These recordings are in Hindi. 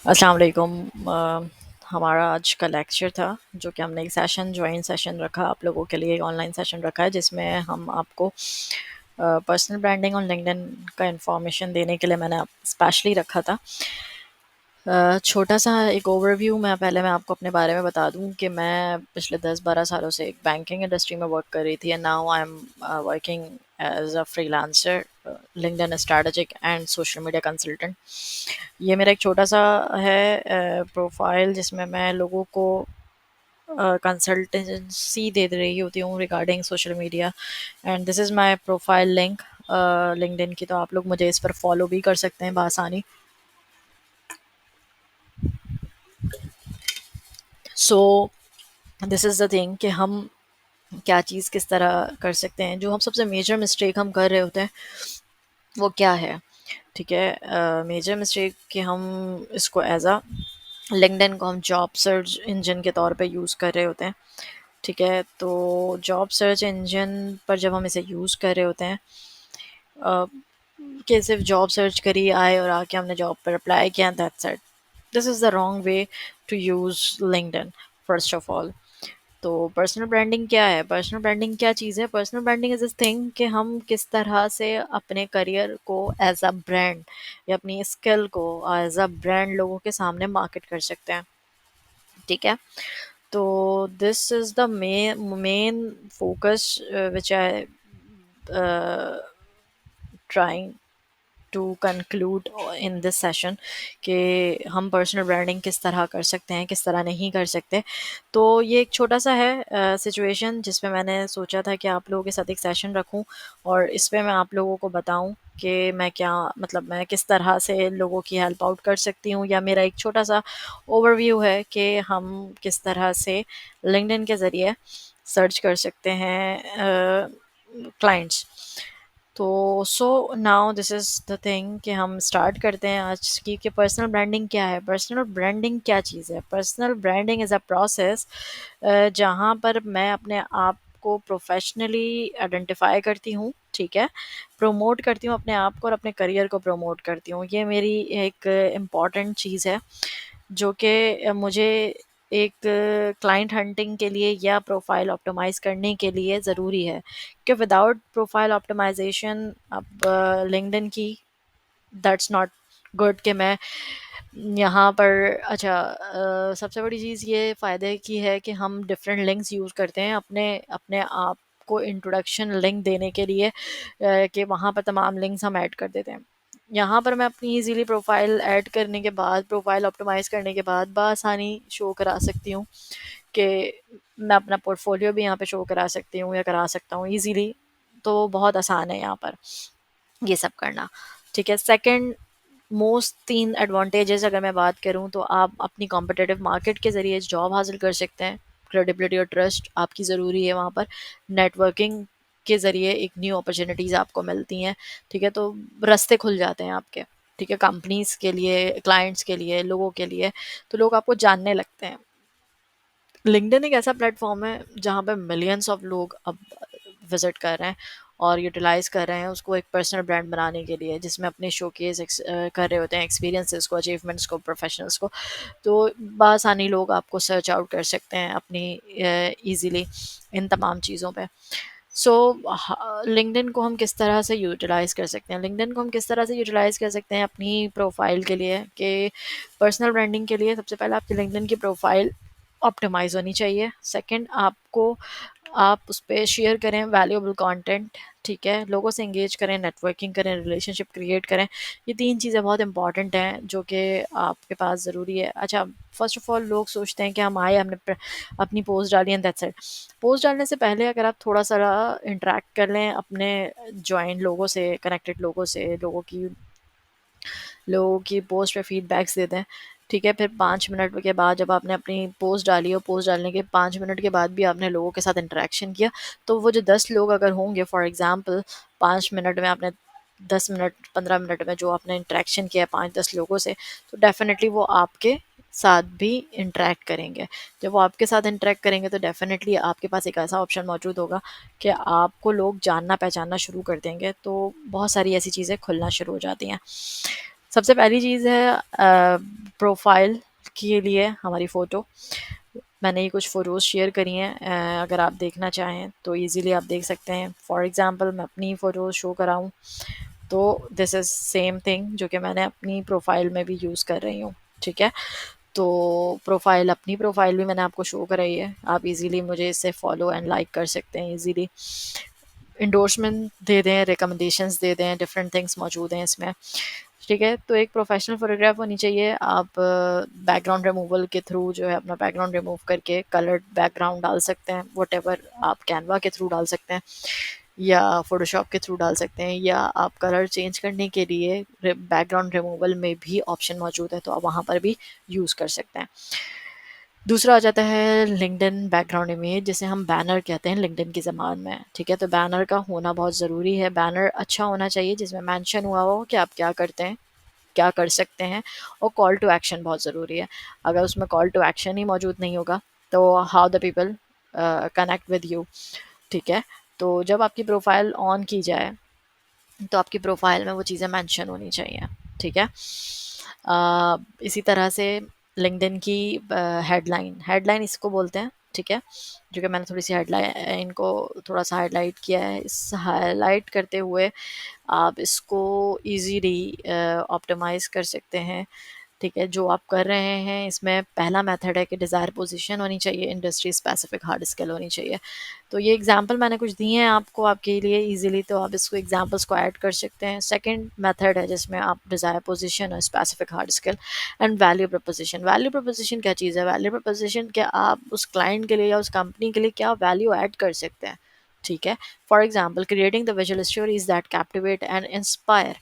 अस्सलाम वालेकुम। हमारा आज का लेक्चर था जो कि हमने एक जॉइंट सेशन रखा आप लोगों के लिए, ऑनलाइन सेशन रखा है जिसमें हम आपको पर्सनल ब्रांडिंग और लिंक्डइन का इंफॉर्मेशन देने के लिए मैंने स्पेशली रखा था। छोटा सा एक ओवरव्यू मैं आपको अपने बारे में बता दूं कि मैं पिछले 10-12 सालों से एक बैंकिंग इंडस्ट्री में वर्क कर रही थी and now I am working as a freelancer, LinkedIn strategic and social media consultant. ये मेरा एक छोटा सा है प्रोफाइल जिसमें मैं लोगों को कंसल्टेंसी दे दे रही होती हूँ regarding social media. And this is my profile link LinkedIn की, तो आप लोग मुझे इस पर फॉलो भी कर सकते हैं बआसानी। So this is the thing कि हम क्या चीज़ किस तरह कर सकते हैं। जो हम सबसे मेजर मिस्टेक हम कर रहे होते हैं वो क्या है, ठीक है। मेजर मिस्टेक कि हम इसको एज अ लिंक्डइन को हम जॉब सर्च इंजन के तौर पे यूज़ कर रहे होते हैं, ठीक है। तो जॉब सर्च इंजन पर जब हम इसे यूज़ कर रहे होते हैं कि सिर्फ जॉब सर्च करी आए और आके हमने जॉब पर अप्लाई किया, that's it. This is the wrong way to use LinkedIn first of all. तो पर्सनल ब्रांडिंग क्या है, पर्सनल ब्रांडिंग क्या चीज़ है? Personal branding is this thing कि हम किस तरह से अपने करियर को एज अ ब्रांड या अपनी स्किल को एज अ ब्रांड लोगों के सामने मार्केट कर सकते हैं, ठीक है। तो this is the main focus which I trying to conclude in this session कि हम पर्सनल ब्रांडिंग किस तरह कर सकते हैं, किस तरह नहीं कर सकते। तो ये एक छोटा सा है सिचुएशन जिसमें मैंने सोचा था कि आप लोगों के साथ एक सेशन रखूं और इस पे मैं आप लोगों को बताऊं कि मैं क्या मतलब मैं किस तरह से लोगों की हेल्प आउट कर सकती हूँ, या मेरा एक छोटा सा ओवरव्यू है कि हम किस तरह से लिंक्डइन के ज़रिए सर्च कर सकते हैं क्लाइंट्स। तो so now this is the thing कि हम स्टार्ट करते हैं आज की कि पर्सनल ब्रांडिंग क्या है। पर्सनल ब्रांडिंग क्या चीज़ है? Personal branding is a process जहाँ पर मैं अपने आप को प्रोफेशनली आइडेंटिफाई करती हूँ, ठीक है। प्रमोट करती हूँ अपने आप को और अपने करियर को प्रमोट करती हूँ। ये मेरी एक इम्पॉर्टेंट चीज़ है जो कि मुझे एक क्लाइंट हंटिंग के लिए या प्रोफाइल ऑप्टिमाइज़ करने के लिए ज़रूरी है कि विदाउट प्रोफाइल ऑप्टिमाइजेशन अब लिंक्डइन की दैट्स नॉट गुड कि मैं यहाँ पर अच्छा सबसे बड़ी चीज़ ये फ़ायदे की है कि हम डिफरेंट लिंक्स यूज़ करते हैं अपने अपने आप को इंट्रोडक्शन लिंक देने के लिए, कि वहाँ पर तमाम लिंक्स हम ऐड कर देते हैं। यहाँ पर मैं अपनी इजीली प्रोफाइल ऐड करने के बाद, प्रोफाइल ऑप्टिमाइज़ करने के बाद बआसानी शो करा सकती हूँ कि मैं अपना पोर्टफोलियो भी यहाँ पे शो करा सकती हूँ या करा सकता हूँ ईज़िली। तो बहुत आसान है यहाँ पर ये सब करना, ठीक है। सेकंड मोस्ट 3 एडवांटेजेस अगर मैं बात करूँ तो आप अपनी कॉम्पिटिटिव मार्केट के ज़रिए जॉब हासिल कर सकते हैं। क्रेडिबिलिटी और ट्रस्ट आपकी ज़रूरी है वहाँ पर। नेटवर्किंग के ज़रिए एक न्यू अपॉर्चुनिटीज़ आपको मिलती हैं, ठीक है। तो रास्ते खुल जाते हैं आपके, ठीक है, कंपनीज़ के लिए, क्लाइंट्स के लिए, लोगों के लिए। तो लोग आपको जानने लगते हैं। लिंक्डइन एक ऐसा प्लेटफॉर्म है जहाँ पे मिलियंस ऑफ लोग अब विजिट कर रहे हैं और यूटिलाइज कर रहे हैं उसको एक पर्सनल ब्रांड बनाने के लिए, जिसमें अपने शोकेस कर रहे होते हैं एक्सपीरियंसेस को, अचीवमेंट्स को, प्रोफेशनल्स को। तो बासानी लोग आपको सर्च आउट कर सकते हैं अपनी इजीली इन तमाम चीज़ों पे। सो लिंक्डइन को हम किस तरह से यूटिलाइज़ कर सकते हैं, लिंक्डइन को हम किस तरह से यूटिलाइज़ कर सकते हैं अपनी प्रोफाइल के लिए कि पर्सनल ब्रांडिंग के लिए सबसे पहले आपकी लिंक्डइन की प्रोफाइल ऑप्टिमाइज़ होनी चाहिए। सेकंड, आपको आप उस पे शेयर करें वैल्यूएबल कंटेंट, ठीक है, लोगों से एंगेज करें, नेटवर्किंग करें, रिलेशनशिप क्रिएट करें। ये 3 चीज़ें बहुत इंपॉर्टेंट हैं जो कि आपके पास ज़रूरी है। अच्छा, फर्स्ट ऑफ ऑल लोग सोचते हैं कि हम आए, हमने अपनी पोस्ट डाली एंड दैट्स इट। पोस्ट डालने से पहले अगर आप थोड़ा-सा इंटरैक्ट कर लें अपने जॉइन लोगों से, कनेक्टेड लोगों से, लोगों की पोस्ट पे फीडबैक्स देते हैं, ठीक है। फिर 5 मिनट के बाद जब आपने अपनी पोस्ट डाली और पोस्ट डालने के 5 मिनट के बाद भी आपने लोगों के साथ इंटरेक्शन किया, तो वो जो 10 लोग अगर होंगे, फॉर एग्ज़ाम्पल 5 मिनट में आपने 10 मिनट 15 मिनट में जो आपने इंटरेक्शन किया 5-10 लोगों से, तो डेफ़िनेटली वो आपके साथ भी इंटरैक्ट करेंगे। जब वो आपके साथ इंटरैक्ट करेंगे तो डेफ़िनेटली आपके पास एक ऐसा ऑप्शन मौजूद होगा कि आपको लोग जानना पहचानना शुरू कर देंगे। तो बहुत सारी ऐसी चीज़ें खुलना शुरू हो जाती हैं। सबसे पहली चीज़ है प्रोफाइल के लिए हमारी फ़ोटो, मैंने ये कुछ फ़ोटोज़ शेयर करी हैं, अगर आप देखना चाहें तो इजीली आप देख सकते हैं। फॉर एग्जांपल मैं अपनी फ़ोटोज़ शो कराऊँ तो दिस इज़ सेम थिंग जो कि मैंने अपनी प्रोफाइल में भी यूज़ कर रही हूँ, ठीक है। तो प्रोफाइल, अपनी प्रोफाइल भी मैंने आपको शो कराई है, आप इजीली मुझे इससे फॉलो एंड लाइक कर सकते हैं, इजीली इंडोर्समेंट दे दें, रिकमेंडेशंस दे दें, डिफरेंट थिंग्स मौजूद हैं इसमें, ठीक है। तो एक प्रोफेशनल फोटोग्राफ होनी चाहिए। आप बैकग्राउंड रिमूवल के थ्रू जो है अपना बैकग्राउंड रिमूव करके कलर्ड बैकग्राउंड डाल सकते हैं, वट आप कैनवा के थ्रू डाल सकते हैं या फोटोशॉप के थ्रू डाल सकते हैं, या आप कलर चेंज करने के लिए बैकग्राउंड रिमूवल में भी ऑप्शन मौजूद है, तो आप वहाँ पर भी यूज़ कर सकते हैं। दूसरा आ जाता है लिंक्डइन बैकग्राउंड इमेज, जिसे हम बैनर कहते हैं लिंक्डइन की ज़बान में, ठीक है। तो बैनर का होना बहुत ज़रूरी है। बैनर अच्छा होना चाहिए जिसमें मेंशन हुआ हो कि आप क्या करते हैं, क्या कर सकते हैं, और कॉल टू एक्शन बहुत ज़रूरी है। अगर उसमें कॉल टू एक्शन ही मौजूद नहीं होगा तो how the people connect with you, ठीक है। तो जब आपकी प्रोफाइल ऑन की जाए तो आपकी प्रोफाइल में वो चीज़ें मेंशन होनी चाहिए, ठीक है। इसी तरह से लिंक्डइन की हेडलाइन, हेडलाइन इसको बोलते हैं, ठीक है, जो कि मैंने थोड़ी सी हेडलाइन इनको थोड़ा सा हाईलाइट किया है। इस हाईलाइट करते हुए आप इसको इजीली ऑप्टिमाइज़ कर सकते हैं, ठीक है। जो आप कर रहे हैं इसमें पहला मेथड है कि डिज़ायर पोजीशन होनी चाहिए, इंडस्ट्री स्पेसिफिक हार्ड स्किल होनी चाहिए। तो ये एग्जांपल मैंने कुछ दिए हैं आपको आपके लिए इजीली, तो आप इसको एग्जांपल्स को ऐड कर सकते हैं। सेकंड मेथड है जिसमें आप डिज़ायर पोजीशन और specific hard skill and value preposition. Value preposition क्या चीज़ है? वैल्यू प्रपोजिशन क्या आप उस क्लाइंट के लिए या उस कंपनी के लिए क्या वैल्यू ऐड कर सकते हैं, ठीक है। For example creating the visual stories that captivate and inspire,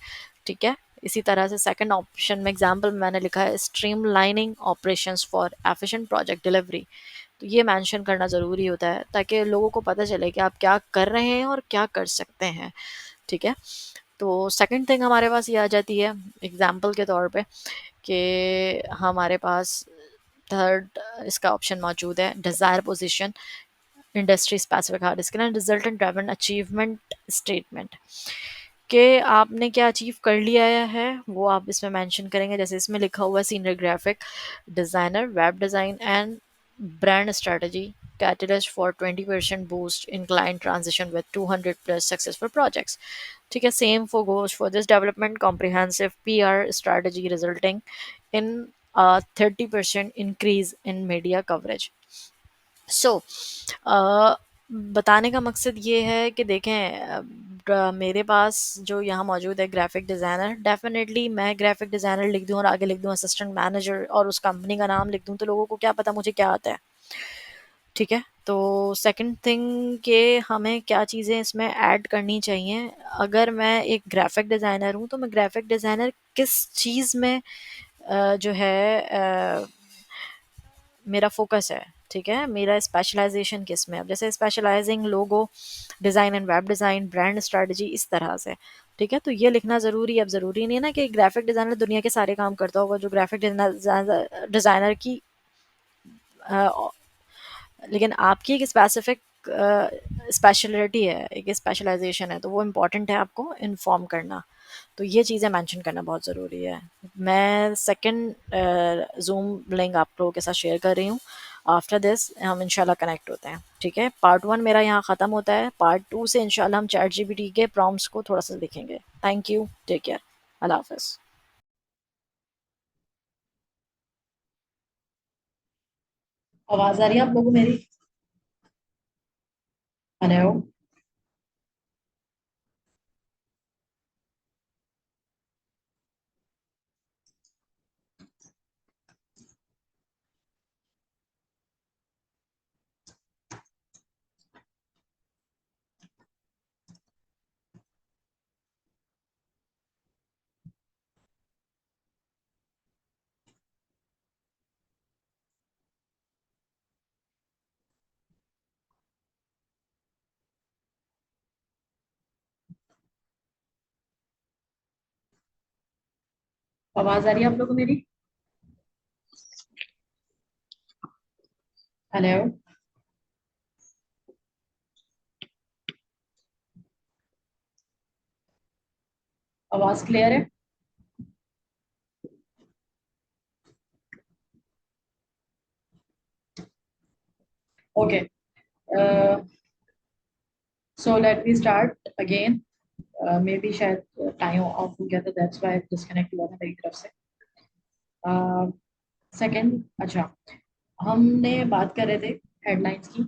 ठीक है। इसी तरह से सेकंड ऑप्शन में एग्जाम्पल मैंने लिखा है streamlining operations for efficient project delivery. तो ये मेंशन करना ज़रूरी होता है ताकि लोगों को पता चले कि आप क्या कर रहे हैं और क्या कर सकते हैं, ठीक है। तो सेकंड थिंग हमारे पास ये आ जाती है एग्जाम्पल के तौर पे कि हमारे पास थर्ड इसका ऑप्शन मौजूद है desire position, industry specific hard skill and resultant driven achievement statement, कि आपने क्या अचीव कर लिया है वो आप इसमें मेंशन करेंगे। जैसे इसमें लिखा हुआ है senior graphic designer, web design and brand strategy, catalyst for 20% boost in client transition with 200 plus successful projects, ठीक है। Same for goes for this development comprehensive PR strategy resulting in 30% increase in media coverage. So बताने का मकसद ये है कि देखें, मेरे पास जो यहाँ मौजूद है ग्राफिक डिज़ाइनर, डेफिनेटली मैं ग्राफिक डिज़ाइनर लिख दूँ और आगे लिख दूँ असिस्टेंट मैनेजर और उस कंपनी का नाम लिख दूँ तो लोगों को क्या पता मुझे क्या आता है, ठीक है। तो सेकंड थिंग कि हमें क्या चीज़ें इसमें ऐड करनी चाहिए। अगर मैं एक ग्राफिक डिज़ाइनर हूँ तो मैं ग्राफिक डिज़ाइनर किस चीज़ में जो है मेरा फोकस है, ठीक है, मेरा स्पेशलाइजेशन किस में है। अब जैसे specialising logo design and web design, brand strategy, इस तरह से, ठीक है। तो ये लिखना ज़रूरी है। अब ज़रूरी नहीं है ना कि ग्राफिक डिज़ाइनर दुनिया के सारे काम करता होगा जो ग्राफिक डिज़ाइनर की अ, लेकिन आपकी एक स्पेसिफिक स्पेशलिटी है, एक स्पेशलाइजेशन है, तो वो इम्पोर्टेंट है आपको इन्फॉर्म करना। तो ये चीज़ें मेंशन करना बहुत ज़रूरी है। मैं सेकंड ज़ूम लिंक आप लोगों के साथ शेयर कर रही हूँ। आफ्टर दिस हम इंशाल्लाह कनेक्ट होते हैं, ठीक है। पार्ट 1 मेरा यहाँ ख़त्म होता है, पार्ट 2 से इंशाल्लाह हम चैट जीपीटी के प्रॉम्प्ट्स को थोड़ा सा देखेंगे। थैंक यू, टेक केयर, अल्लाह हाफ़िज़। आवाज़ आ रही है आप लोगों को मेरी? हेलो। आवाज़ आ रही है आप लोगों को मेरी? हेलो। आवाज़ क्लियर है? Okay. So let me start again. Maybe शायद टाइम ऑफ हो गया था, दैट्स व्हाई डिस्कनेक्ट हुआ था मेरी तरफ से. सेकंड, अच्छा, हमने बात कर रहे थे हेडलाइंस की.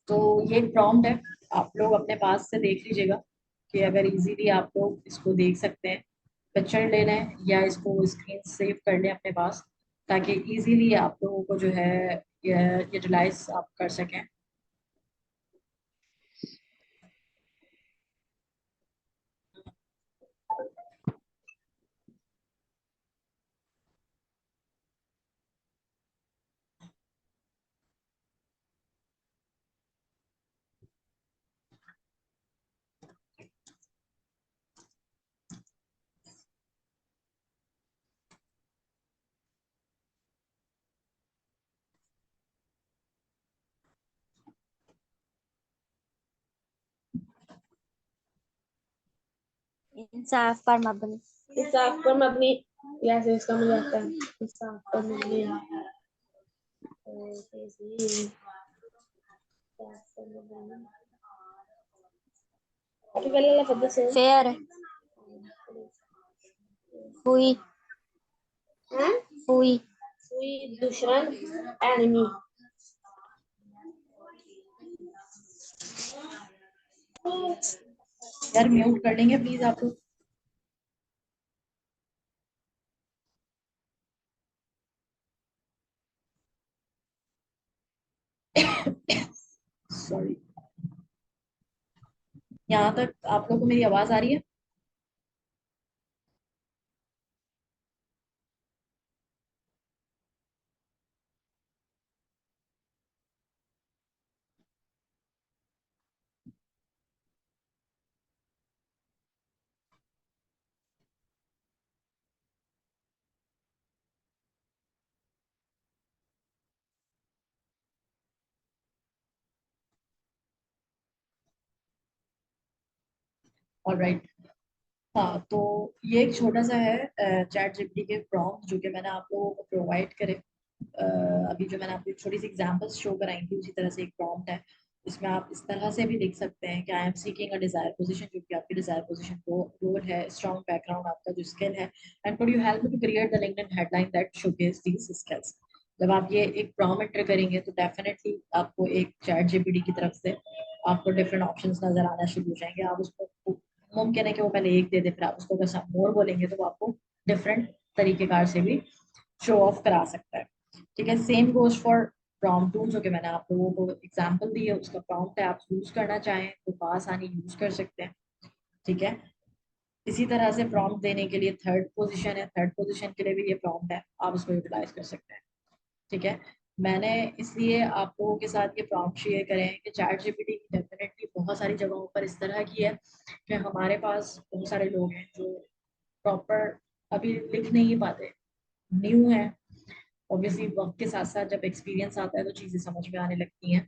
तो ये एक प्रॉम्प्ट है, आप लोग अपने पास से देख लीजिएगा कि अगर इजीली आप लोग इसको देख सकते हैं. पिक्चर ले लें या इसको स्क्रीन सेव कर लें अपने पास, ताकि इजीली आप लोगों को जो है यूटिलाइज आप कर सकें. इंसाफ पर मबनी. इंसाफ पर मबनी. कैसे इसका मुझे आता है. इंसाफ पर मबनी. फेयर हुई. हुई. हुई दुश्मन. एनिमी. यार म्यूट कर लेंगे प्लीज आप लोग. सॉरी. यहाँ तक आप लोगों को मेरी आवाज आ रही है? ऑलराइट. हाँ, तो ये एक छोटा सा है चैट जीपीटी के प्रॉम्प्ट जो कि मैंने आप लोगों को प्रोवाइड करे. अभी जो मैंने आपको छोटी सी एग्जांपल्स शो कराई थी, उसी तरह से एक प्रॉम्प्ट है. इसमें आप इस तरह से भी लिख सकते हैं कि I am seeking a desire position, जो कि आपकी डिजायर पोजीशन को रोल है, स्ट्रॉन्ग बैकग्राउंड आपका जो स्किल है, and could you help me to create the LinkedIn headline that showcase these skills. जब आप ये एक प्रॉम्प्ट एंटर करेंगे तो डेफिनेटली आपको एक चैट जीपीटी की तरफ से आपको डिफरेंट ऑप्शंस नजर आना शुरू हो जाएंगे. आप उसको, मुमकिन है कि वो पहले एक दे दे, फिर आप उसको अगर मोर बोलेंगे तो वो आपको डिफरेंट तरीकेकार से भी शो ऑफ करा सकता है. ठीक है. Same goes for prompt two, जो कि मैंने आप लोगों को एग्जांपल दी है, उसका प्रॉम्प्ट है. आप यूज करना चाहें तो पास आनी यूज कर सकते हैं. ठीक है. इसी तरह से प्रॉम्प्ट देने के लिए थर्ड पोजीशन है, थर्ड पोजीशन के लिए भी ये प्रॉम्प्ट है, आप उसको यूटिलाइज कर सकते हैं. ठीक है. मैंने इसलिए आप लोगों के साथ ये प्रॉम्प्ट शेयर करे हैं कि चैट जीपीटी डेफिनेटली बहुत सारी जगहों पर इस तरह की है कि हमारे पास बहुत सारे लोग हैं जो प्रॉपर अभी लिख नहीं पाते, न्यू है. ऑब्वियसली वक्त के साथ साथ जब एक्सपीरियंस आता है तो चीज़ें समझ में आने लगती हैं.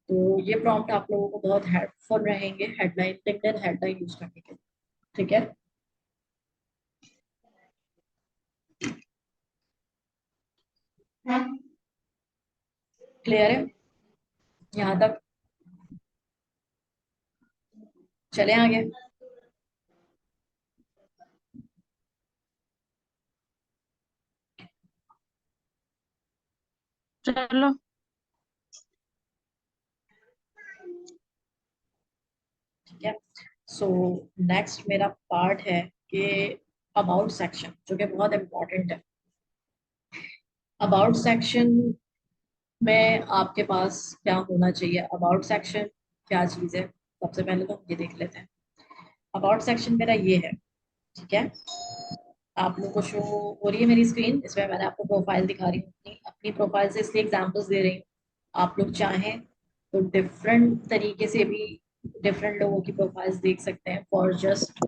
तो ये प्रॉम्प्ट आप लोगों को बहुत हेल्पफुल रहेंगे हेडलाइन, लिंक्डइन हेडलाइन यूज करने के लिए. ठीक है. क्लियर है यहाँ तक? चले आगे. चलो. ठीक है. सो नेक्स्ट मेरा पार्ट है कि अबाउट सेक्शन, जो कि बहुत इम्पोर्टेंट है. अबाउट सेक्शन में आपके पास क्या होना चाहिए? अबाउट सेक्शन क्या चीज़ है, सबसे पहले तो हम ये देख लेते हैं. अबाउट सेक्शन मेरा ये है. ठीक है. आप लोगों को शो हो रही है मेरी स्क्रीन, इसमें मैंने आपको प्रोफाइल दिखा रही हूँ, अपनी अपनी प्रोफाइल से इसलिए एग्जांपल्स दे रही हूँ. आप लोग चाहें तो डिफरेंट तरीके से भी डिफरेंट लोगों की प्रोफाइल्स देख सकते हैं फॉर जस्ट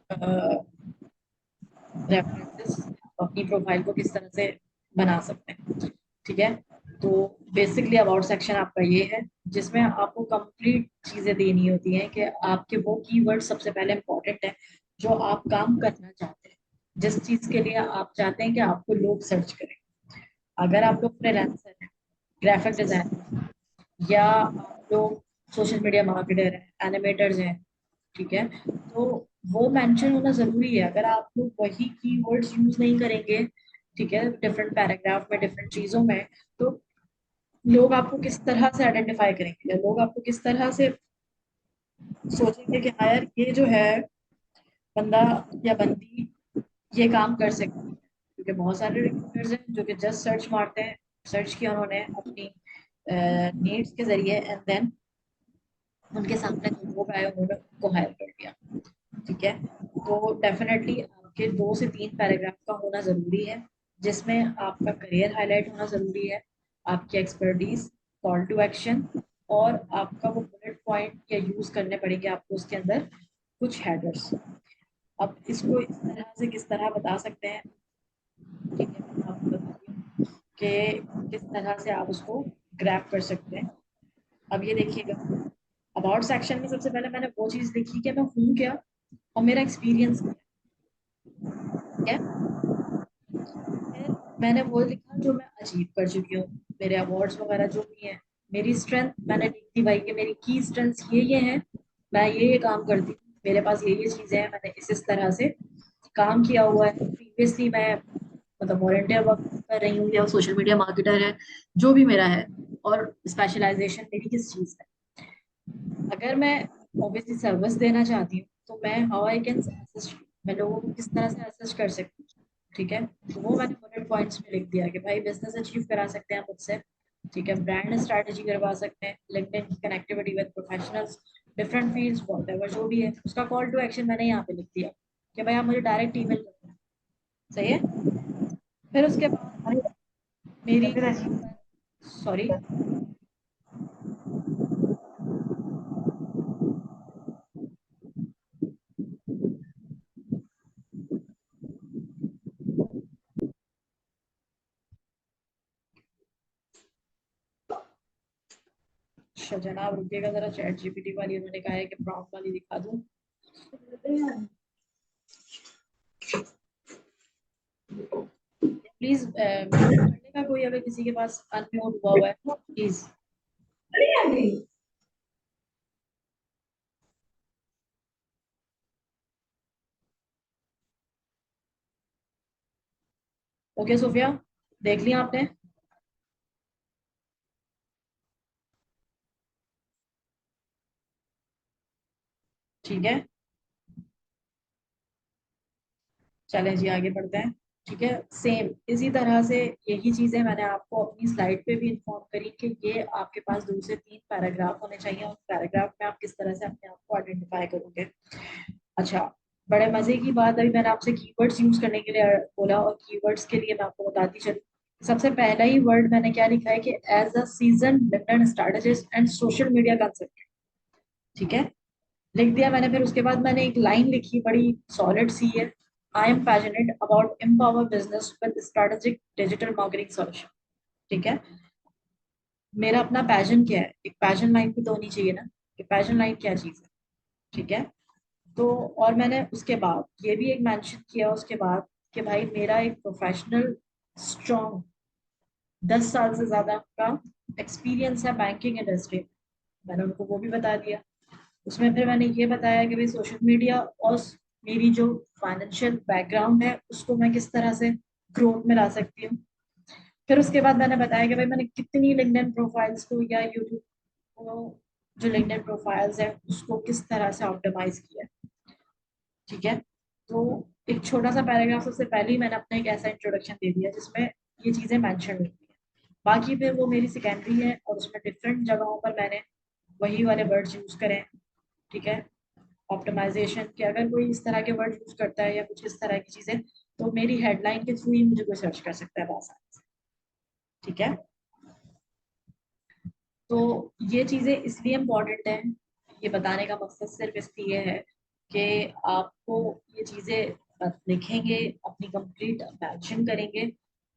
रेफरेंसेस. अपनी प्रोफाइल को किस तरह से बना सकते हैं. ठीक है. तो बेसिकली अबाउट सेक्शन आपका ये है, जिसमें आपको कंप्लीट चीजें देनी होती हैं कि आपके वो कीवर्ड सबसे पहले इंपॉर्टेंट है जो आप काम करना चाहते हैं, जिस चीज के लिए आप चाहते हैं कि आपको लोग सर्च करें. अगर आप लोग फ्रीलांसर हैं, ग्राफिक डिजाइनर, या आप लोग सोशल मीडिया मार्केटर हैं, एनिमेटर्स हैं, ठीक है, तो वो मेंशन होना जरूरी है। अगर आप लोग वही कीवर्ड्स यूज नहीं करेंगे, ठीक है, डिफरेंट पैराग्राफ में, डिफरेंट चीजों में, तो लोग आपको किस तरह से आइडेंटिफाई करेंगे, या लोग आपको किस तरह से सोचेंगे कि हाँ यार ये जो है बंदा या बंदी ये काम कर सकती है। क्योंकि बहुत सारे रिक्रूटर्स हैं जो कि जस्ट सर्च मारते हैं, सर्च किया उन्होंने अपनी नीड्स के जरिए, एंड देन उनके सामने जो लोग आए उन्होंने उनको हायर कर दिया, ठीक है। तो डेफिनेटली आपके 2 से 3 पैराग्राफ का होना जरूरी है, जिसमें आपका करियर हाईलाइट होना जरूरी है, आपकी एक्सपर्टीज, कॉल टू एक्शन, और आपका वो बुलेट पॉइंट या यूज करने पड़ेंगे आपको उसके अंदर कुछ हेडर्स। अब इसको इस तरह से किस तरह बता सकते हैं, ठीक है, मैं आपको बताती हूँ कि किस तरह से आप उसको ग्रैब कर सकते हैं। अब ये देखिएगा, अबाउट सेक्शन में सबसे पहले मैंने वो चीज लिखी कि मैं हूँ क्या और मेरा एक्सपीरियंस क्या है। फिर मैंने वो लिखा जो मैं अचीव कर चुकी हूँ, मेरे अवार्ड्स वगैरह जो भी हैं। मेरी स्ट्रेंथ मैंने लिख दी भाई कि मेरी की स्ट्रेंथ्स ये हैं, मैं ये काम करती हूँ, मेरे पास ये चीजें हैं, मैंने इस तरह से काम किया हुआ है प्रीवियसली, मैं मतलब वॉलंटियर वर्क कर रही हूँ या सोशल मीडिया मार्केटर है, जो भी मेरा है, और स्पेशलाइजेशन मेरी किस चीज है। अगर मैं ऑब्वियसली सर्विस देना चाहती हूँ तो मैं हाउ आई कैन असिस्ट, मैं लोगों को किस तरह से असिस्ट कर सकती हूँ, ठीक है। तो वो मैंने बुलेट पॉइंट्स में लिख दिया कि भाई बिजनेस अचीव करा सकते हैं मुझसे, ठीक है, ब्रांड स्ट्रैटेजी करवा सकते हैं, लिंक्डइन की connectivity with professionals, different fields, whatever जो भी है, उसका कॉल टू एक्शन मैंने यहाँ पे लिख दिया कि भाई आप मुझे डायरेक्ट ईमेल करना है, सही है। फिर उसके बाद मेरी, सॉरी, अच्छा जनाब रुकिएगा जरा, चैट जीपीटी वाली उन्होंने कहा है कि प्रॉम्प्ट वाली दिखा दूं। प्लीज म्यूट करने का कोई अगर किसी के पास अनम्यूट हुआ हुआ है प्लीज। ओके सोफिया, देख लिया आपने? ठीक है, चलें जी आगे बढ़ते हैं। ठीक है, सेम इसी तरह से यही चीजें मैंने आपको अपनी स्लाइड पे भी इन्फॉर्म करी कि ये आपके पास 2 से 3 पैराग्राफ होने चाहिए, और पैराग्राफ में आप किस तरह से अपने आप को आइडेंटिफाई करोगे। अच्छा, बड़े मजे की बात, अभी मैंने आपसे कीवर्ड्स यूज करने के लिए बोला, और कीवर्ड्स के लिए मैं आपको बताती चलूं। सबसे पहला ही वर्ड मैंने क्या लिखा है कि as a season LinkedIn strategist and social media consultant, ठीक है, लिख दिया मैंने। फिर उसके बाद मैंने एक लाइन लिखी बड़ी सॉलिड सी है, I am passionate about empower business with strategic digital marketing solution, ठीक है। मेरा अपना पैशन क्या है, एक पैशन लाइन भी तो होनी चाहिए ना, कि पैशन लाइन क्या चीज है, ठीक है। तो और मैंने उसके बाद ये भी एक मेंशन किया उसके बाद कि भाई मेरा एक प्रोफेशनल स्ट्रॉन्ग 10 साल से ज्यादा का एक्सपीरियंस है बैंकिंग इंडस्ट्री में, मैंने उनको वो भी बता दिया। उसमें फिर मैंने ये बताया कि भाई सोशल मीडिया और मेरी जो फाइनेंशियल बैकग्राउंड है उसको मैं किस तरह से ग्रोथ में ला सकती हूँ। फिर उसके बाद मैंने बताया कि भाई मैंने कितनी लिंक्डइन प्रोफाइल्स को या यूट्यूब को, जो लिंक्डइन प्रोफाइल्स है उसको किस तरह से ऑप्टिमाइज किया, ठीक है। तो एक छोटा सा पैराग्राफ सबसे पहले ही मैंने अपना एक ऐसा इंट्रोडक्शन दे दिया जिसमें ये चीजें मेंशन हुई हैं। बाकी फिर वो मेरी सेकेंडरी है, और उसमें डिफरेंट जगहों पर मैंने वही वाले वर्ड्स यूज करें, ठीक है। ऑप्टिमाइजेशन के अगर कोई इस तरह के वर्ड यूज करता है या कुछ इस तरह की चीजें, तो मेरी हेडलाइन के थ्रू ही मुझे कोई सर्च कर सकता है आसानी से, ठीक है। तो ये चीजें इसलिए इम्पोर्टेंट है, ये बताने का मकसद सिर्फ इसलिए है कि आपको ये चीजें लिखेंगे, अपनी कंप्लीट मेंशन करेंगे,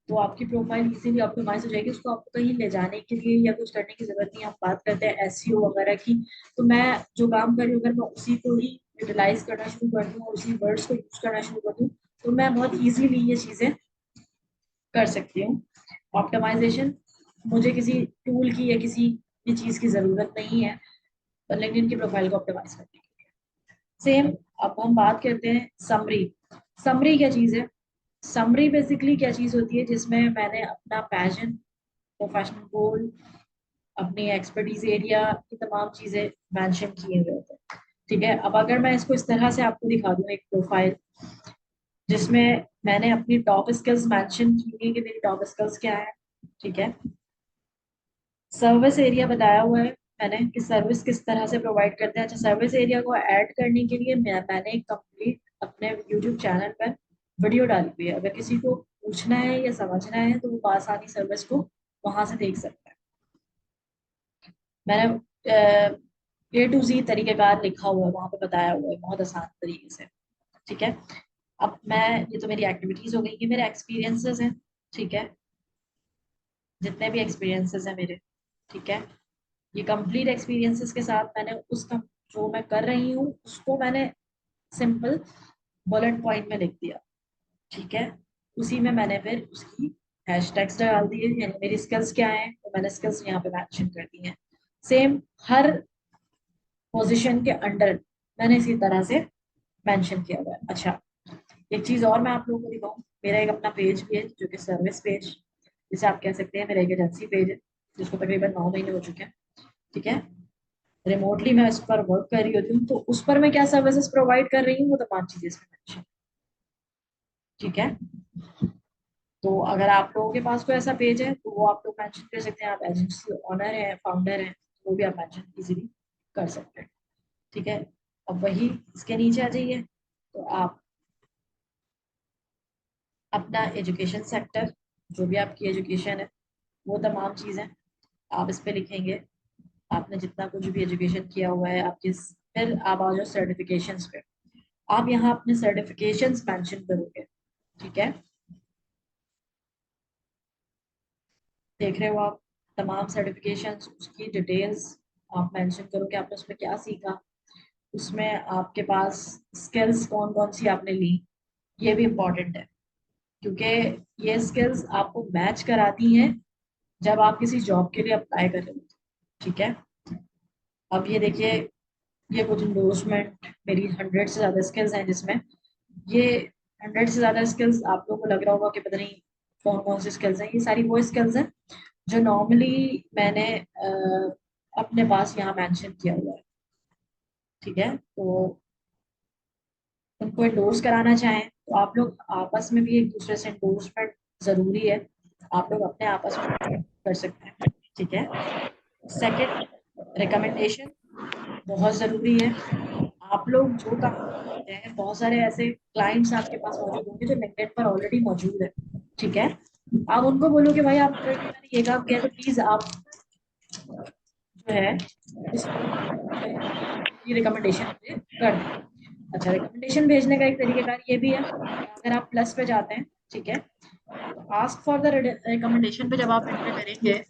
तो आपकी प्रोफाइल इजीली ऑप्टिमाइज हो जाएगी। उसको आपको कहीं ले जाने के लिए या कुछ करने की जरूरत नहीं। आप बात करते हैं एसईओ वगैरह की, तो मैं जो काम कर रही हूँ अगर मैं उसी को ही यूटिलाइज करना शुरू कर दूँ और उसी वर्ड्स को यूज करना शुरू कर दूँ, तो मैं बहुत इजीली ये चीजें कर सकती हूँ। ऑप्टिमाइजेशन मुझे किसी टूल की या किसी ये चीज की जरूरत नहीं है पर लिंक्डइन की प्रोफाइल को ऑप्टिमाइज करने के लिए। सेम अब हम बात करते हैं समरी। समरी क्या चीज है? समरी बेसिकली क्या चीज होती है जिसमें मैंने अपना पैशन, प्रोफेशनल गोल, अपनी एक्सपर्टीज एरिया की तमाम चीजें मेंशन किए हुए होते हैं। ठीक है, अब अगर मैं इसको इस तरह से आपको दिखा दूं एक प्रोफाइल जिसमें मैंने अपनी टॉप स्किल्स मेंशन की है कि मेरी टॉप स्किल्स क्या है। ठीक है, सर्विस एरिया बताया हुआ है मैंने कि सर्विस किस तरह से प्रोवाइड करते हैं। अच्छा, सर्विस एरिया को ऐड करने के लिए मैंने एक कंप्लीट अपने यूट्यूब चैनल पर वीडियो डाली हुई है। अगर किसी को पूछना है या समझना है तो वो आसानी सर्विस को वहां से देख सकता है। मैंने A to Z तरीकेकार लिखा हुआ है वहां पे, बताया हुआ है बहुत आसान तरीके से। ठीक है, अब मैं, ये तो मेरी एक्टिविटीज हो गई, ये मेरे एक्सपीरियंसेस हैं। ठीक है, जितने भी एक्सपीरियंसेस हैं मेरे, ठीक है, ये कंप्लीट एक्सपीरियंसेस के साथ मैंने जो मैं कर रही हूँ उसको मैंने सिंपल बुलेट पॉइंट में लिख दिया। ठीक है, उसी में मैंने फिर उसकी हैशटैग्स डाल दिए, यानी मेरी स्किल्स क्या हैं तो मैंने स्किल्स यहाँ पे मेंशन कर दी हैं। सेम हर पोजीशन के अंडर मैंने इसी तरह से मेंशन किया हुआ है। अच्छा, एक चीज और मैं आप लोगों को दिखाऊं, मेरा एक अपना पेज भी है जो कि सर्विस पेज, जिसे आप कह सकते हैं मेरा एक एजेंसी पेज है जिसको तकरीबन 9 महीने हो चुके हैं। ठीक है, रिमोटली मैं इस पर वर्क कर रही होती हूँ तो उस पर मैं क्या सर्विसेज प्रोवाइड कर रही हूँ वो तमाम चीजें इसमें mention। ठीक है, तो अगर आप लोगों के पास कोई ऐसा पेज है तो वो आप लोग मेंशन कर सकते हैं। आप एजेंसी ओनर हैं, फाउंडर हैं, वो भी आप मेंशन इजीली कर सकते हैं। ठीक है, अब वही इसके नीचे आ जाइए तो आप अपना एजुकेशन सेक्टर, जो भी आपकी एजुकेशन है वो तमाम चीज़ें आप इस पे लिखेंगे। आपने जितना कुछ भी एजुकेशन किया हुआ है आपके, फिर आप आ जाओ सर्टिफिकेशंस पे। आप यहाँ अपने सर्टिफिकेशंस मेंशन करोगे। ठीक है, देख रहे हो आप तमाम सर्टिफिकेशंस, उसकी डिटेल्स आप मेंशन करो कि आपने उसमें क्या सीखा, उसमें आपके पास स्किल्स कौन कौन सी आपने ली। ये भी इम्पोर्टेंट है क्योंकि ये स्किल्स आपको मैच कराती हैं जब आप किसी जॉब के लिए अप्लाई कर रहे हो। ठीक है, अब ये देखिए, ये कुछ इंडोर्समेंट, मेरी 100 से ज़्यादा स्किल्स हैं जिसमें ये 100 से ज़्यादा स्किल्स आप लोगों को लग रहा होगा कि पता नहीं कौन कौन सी स्किल्स हैं। ये सारी वो स्किल्स हैं जो नॉर्मली मैंने अपने पास यहाँ मेंशन किया हुआ है। ठीक है, तो उनको इंडोर्स कराना चाहें तो आप लोग आपस में भी एक दूसरे से इंडोर्समेंट ज़रूरी है, आप लोग अपने आपस में कर सकते हैं। ठीक है, सेकंड, रिकमेंडेशन बहुत ज़रूरी है। आप लोग जो काम करते हैं, बहुत सारे ऐसे क्लाइंट्स आपके पास मौजूद होंगे जो लिंक्डइन पर ऑलरेडी मौजूद है। ठीक है, आप उनको बोलो कि भाई आप मैंने ये काम किया तो प्लीज आप जो है ये रिकमेंडेशन मुझे कर दें। अच्छा, रिकमेंडेशन भेजने का एक तरीकेकार ये भी है, अगर आप प्लस पे जाते हैं, ठीक है, आस्क फॉर द रिकमेंडेशन पे जब आप एंटर करेंगे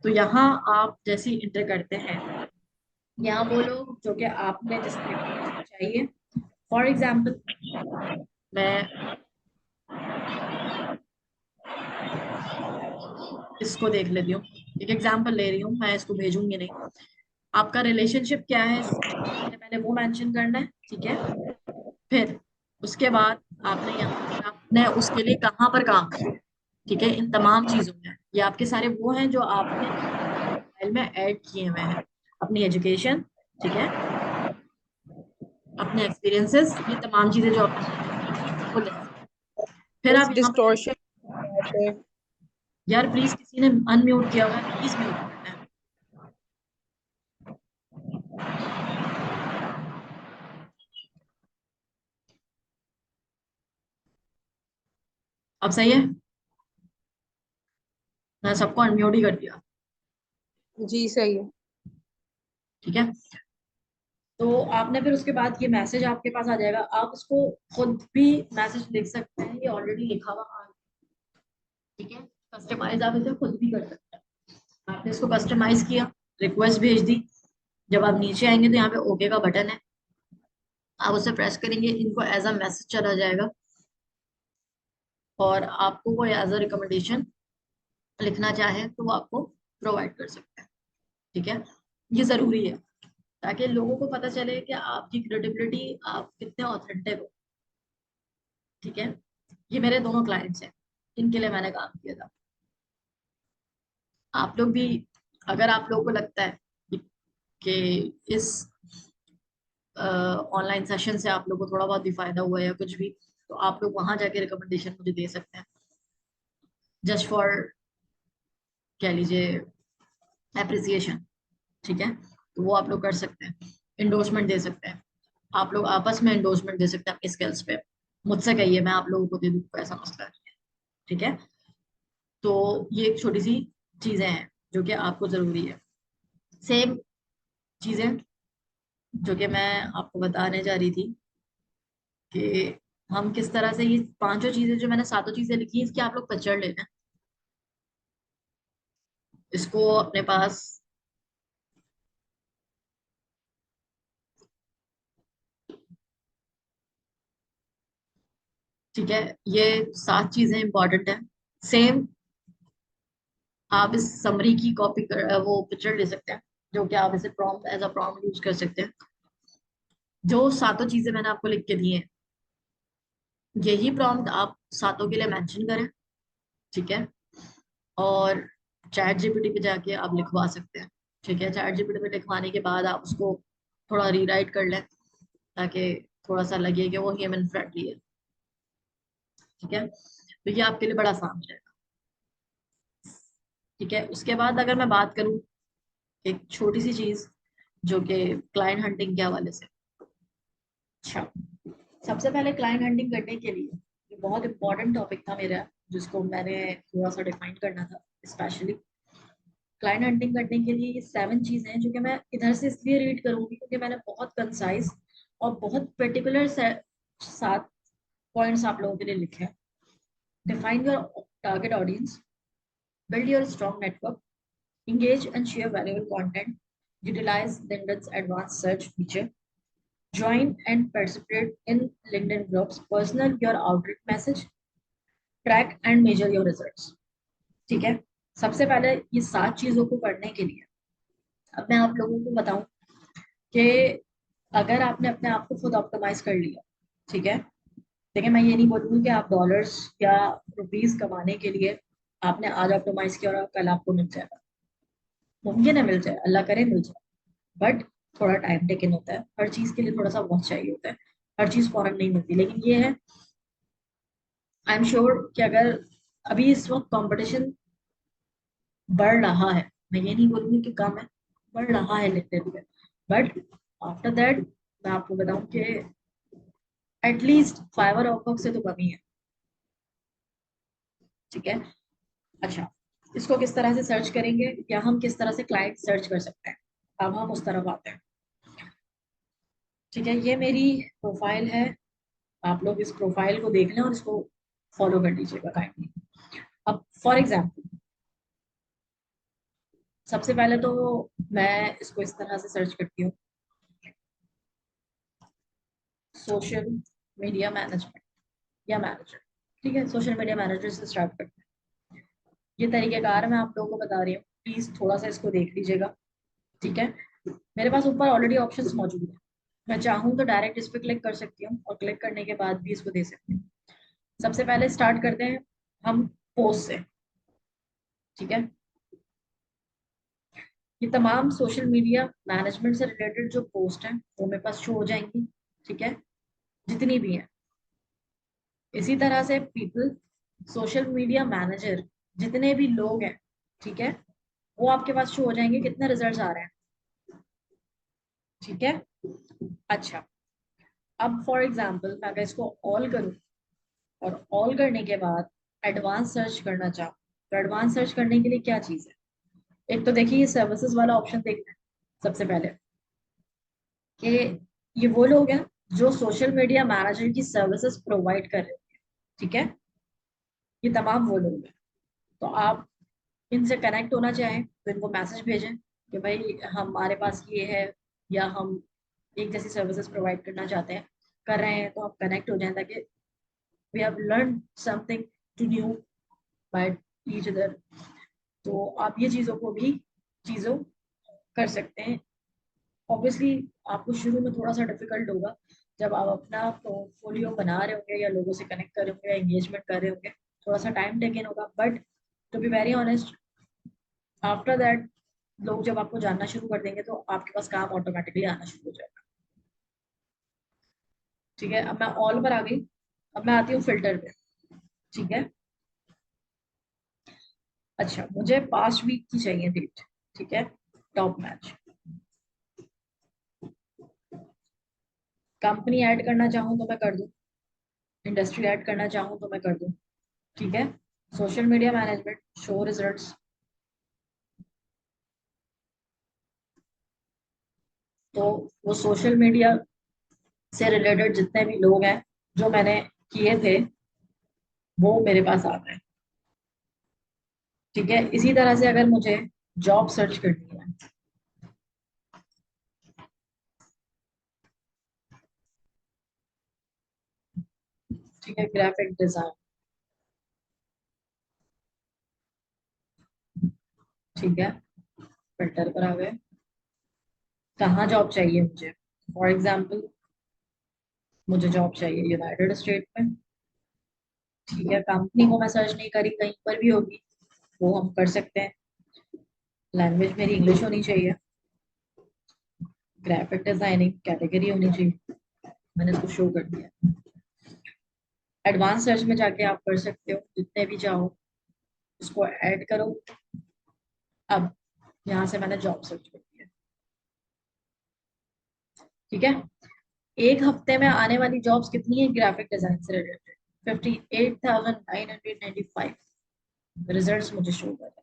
तो यहाँ आप जैसे ही इंटर करते हैं यहाँ वो लोग जो कि आपने जिस चाहिए, फॉर एग्जाम्पल मैं इसको देख लेती हूँ, एक एग्जाम्पल ले रही हूँ, मैं इसको भेजूंगी नहीं। आपका रिलेशनशिप क्या है सबसे पहले वो मेंशन करना है। ठीक है, फिर उसके बाद आपने यहाँ आपने उसके लिए कहाँ पर काम किया। ठीक है, इन तमाम चीजों में ये आपके सारे वो हैं जो आपने फाइल में ऐड किए हुए हैं, अपनी एजुकेशन, ठीक है, अपने एक्सपीरियंसेस, ये तमाम चीजें जो आपने वो लिख सकते हैं। फिर बस आप यहाँ पर, डिस्टॉर्शन है। यार प्लीज किसी ने अनम्यूट किया हुआ है, प्लीज म्यूट करना है। अब सही है, मैं सबको अनम्यूट ही कर दिया। जी सही है। ठीक है, तो आपने फिर उसके बाद ये मैसेज आपके पास आ जाएगा, आप उसको खुद भी मैसेज लिख सकते हैं, ये ऑलरेडी लिखा हुआ आ। ठीक है, कस्टमाइज आप इसे खुद भी कर सकते हैं। आपने इसको कस्टमाइज किया, रिक्वेस्ट भेज दी, जब आप नीचे आएंगे तो यहाँ पे ओके का बटन है, आप उसे प्रेस करेंगे, इनको एज अ मैसेज चला जाएगा और आपको वो एज अ रिकमेंडेशन लिखना चाहे तो वो आपको प्रोवाइड कर सकते हैं। ठीक है, ये जरूरी है ताकि लोगों को पता चले कि आपकी क्रेडिबिलिटी, आप कितने ऑथेंटिक हो। ठीक है, ये मेरे दोनों क्लाइंट्स हैं, इनके लिए मैंने काम किया था। आप लोग भी, अगर आप लोगों को लगता है कि इस ऑनलाइन सेशन से आप लोगों को थोड़ा बहुत भी फायदा हुआ है या कुछ भी, तो आप लोग वहां जाके रिकमेंडेशन मुझे दे सकते हैं, जस्ट फॉर, कह लीजिए, एप्रिसिएशन। ठीक है, तो वो आप लोग कर सकते हैं, इंडोर्समेंट दे सकते हैं, आप लोग आपस में इंडोर्समेंट दे सकते हैं अपनी स्किल्स पे। मुझसे कहिए, मैं आप लोगों को दे दूँ, कोई ऐसा मसला नहीं है। ठीक है, तो ये एक छोटी सी चीजें हैं जो कि आपको जरूरी है। सेम चीजें जो कि मैं आपको बताने जा रही थी कि हम किस तरह से ये पांचों चीजें, जो मैंने सातों चीजें लिखी हैं, इसकी आप लोग कचड़ लेना है, इसको अपने पास। ठीक है, ये सात चीजें इंपॉर्टेंट है। सेम आप इस समरी की कॉपी कर, वो पिक्चर ले सकते हैं, जो कि आप इसे prompt, as a prompt use कर सकते हैं। जो सातों चीजें मैंने आपको लिख के दी हैं, यही प्रॉम्प्ट आप सातों के लिए मेंशन करें। ठीक है, और चैट जीपीटी पे जाके आप लिखवा सकते हैं। ठीक है, चैट जीपीटी पे लिखवाने के बाद आप उसको थोड़ा रीराइट कर लें, ताकि थोड़ा सा लगे कि वो ह्यूमन फ्रेंडली है। ठीक है, तो ये आपके लिए बड़ा आसान रहेगा। ठीक है, उसके बाद अगर मैं बात करूं एक छोटी सी चीज, जो कि क्लाइंट हंटिंग के हवाले से। अच्छा, सबसे पहले क्लाइंट हंटिंग करने के लिए ये बहुत इंपॉर्टेंट टॉपिक था मेरा, जिसको मैंने थोड़ा सा डिफाइन करना था स्पेशली। क्लाइंट हंटिंग करने के लिए ये 7 चीजें हैं, जो कि मैं इधर से इसलिए रीड करूंगी क्योंकि मैंने बहुत कंसाइज और बहुत पर्टिकुलर 7 पॉइंट्स आप लोगों के लिए लिखे हैं। Define your target audience, build your strong network, engage and share valuable content, utilize LinkedIn's advanced search feature, join and participate in LinkedIn groups, personal your outreach message, track and measure your results। ठीक है, सबसे पहले ये 7 चीजों को करने के लिए अब मैं आप लोगों को बताऊं कि अगर आपने अपने आप को खुद ऑप्टिमाइज कर लिया, ठीक है, देखिए मैं ये नहीं बोलूंगी कि आप डॉलर्स या रुपीस कमाने के लिए आपने आज ऑप्टिमाइज किया और कल आपको मिल जाएगा। मुमकिन है मिल जाए, अल्लाह करे मिल जाए, बट थोड़ा टाइम टेकन होता है, हर चीज के लिए थोड़ा सा वक्त चाहिए होता है, हर चीज फौरन नहीं मिलती। लेकिन ये है, आई एम श्योर कि अगर अभी इस वक्त कंपटीशन बढ़ रहा है, मैं ये नहीं बोलूंगी कि कम है, बढ़ रहा है लिटरली पे, बट आफ्टर दैट मैं आपको बताऊं कि एटलीस्ट फाइवर ऑफ से तो कम ही है। ठीक है, अच्छा, इसको किस तरह से सर्च करेंगे या हम किस तरह से क्लाइंट सर्च कर सकते हैं, अब हम उस तरफ आते हैं। ठीक है, ये मेरी प्रोफाइल है, आप लोग इस प्रोफाइल को देख लें और इसको फॉलो कर लीजिएगा काइंडली। अब फॉर एग्जाम्पल, सबसे पहले तो मैं इसको इस तरह से सर्च करती हूँ, सोशल मीडिया मैनेजमेंट या मैनेजर। ठीक है, सोशल मीडिया मैनेजर से स्टार्ट करते हैं। ये तरीकेकार मैं आप लोगों को बता रही हूँ, प्लीज थोड़ा सा इसको देख लीजिएगा। ठीक है, मेरे पास ऊपर ऑलरेडी ऑप्शंस मौजूद है, मैं चाहूँ तो डायरेक्ट इस पर क्लिक कर सकती हूँ और क्लिक करने के बाद भी इसको दे सकती हूँ। सबसे पहले स्टार्ट करते हैं हम पोस्ट से। ठीक है, ये तमाम सोशल मीडिया मैनेजमेंट से रिलेटेड जो पोस्ट हैं वो मेरे पास शो हो जाएंगी। ठीक है, जितनी भी हैं, इसी तरह से पीपल, सोशल मीडिया मैनेजर, जितने भी लोग हैं, ठीक है, वो आपके पास शो हो जाएंगे कितने रिजल्ट्स आ रहे हैं। ठीक है, अच्छा, अब फॉर एग्जाम्पल मैं अगर इसको ऑल करूँ और ऑल करने के बाद एडवांस सर्च करना चाहूँ, तो एडवांस सर्च करने के लिए क्या चीज़ है, एक तो देखिए ये सर्विसेज वाला ऑप्शन देखना है सबसे पहले, कि ये वो लोग हैं जो सोशल मीडिया मैनेजर की सर्विसेज प्रोवाइड कर रहे हैं। ठीक है, ये तमाम वो लोग हैं, तो आप इनसे कनेक्ट होना चाहें तो इनको मैसेज भेजें कि भाई हमारे पास ये है, या हम एक जैसी सर्विसेज प्रोवाइड करना चाहते हैं, कर रहे हैं, तो आप कनेक्ट हो जाएं, ताकि we have learn something to new by each other. तो आप ये चीज़ों को भी, चीज़ों कर सकते हैं। ऑब्वियसली आपको शुरू में थोड़ा सा डिफिकल्ट होगा जब आप अपना पोर्टफोलियो बना रहे होंगे या लोगों से कनेक्ट कर रहे होंगे या एंगेजमेंट कर रहे होंगे, थोड़ा सा टाइम टेकन होगा, but to be very honest after that लोग जब आपको जानना शुरू कर देंगे तो आपके पास काम ऑटोमेटिकली आना शुरू हो जाएगा। ठीक है, अब मैं ऑल पर आ गई, अब मैं आती हूँ फिल्टर पे। ठीक है, अच्छा मुझे 5 वीक की चाहिए डेट। ठीक है, टॉप मैच, कंपनी ऐड करना चाहूँ तो मैं कर दूँ, इंडस्ट्री ऐड करना चाहूँ तो मैं कर दूँ। ठीक है, social media management, show results, तो वो सोशल मीडिया से रिलेटेड जितने भी लोग हैं जो मैंने किए थे वो मेरे पास आ गए। ठीक है, इसी तरह से अगर मुझे जॉब सर्च करनी है, ठीक है, ग्राफिक डिजाइन, ठीक है, फिल्टर पर आ गए, कहाँ जॉब चाहिए मुझे, फॉर एग्जाम्पल मुझे जॉब चाहिए यूनाइटेड स्टेट में। ठीक है, कंपनी को मैं सर्च नहीं करी, कहीं पर भी होगी वो हम कर सकते हैं। लैंग्वेज मेरी इंग्लिश होनी चाहिए, ग्राफिक डिजाइनिंग कैटेगरी होनी चाहिए, मैंने इसको शो कर दिया। एडवांस सर्च में जाके आप कर सकते हो जितने भी चाहो, इसको ऐड करो। अब यहाँ से मैंने जॉब सर्च कर दिया। ठीक है, एक हफ्ते में आने वाली जॉब्स कितनी है ग्राफिक डिजाइन से रिलेटेड? 58,995 रिजल्ट्स मुझे शो कर रहे हैं।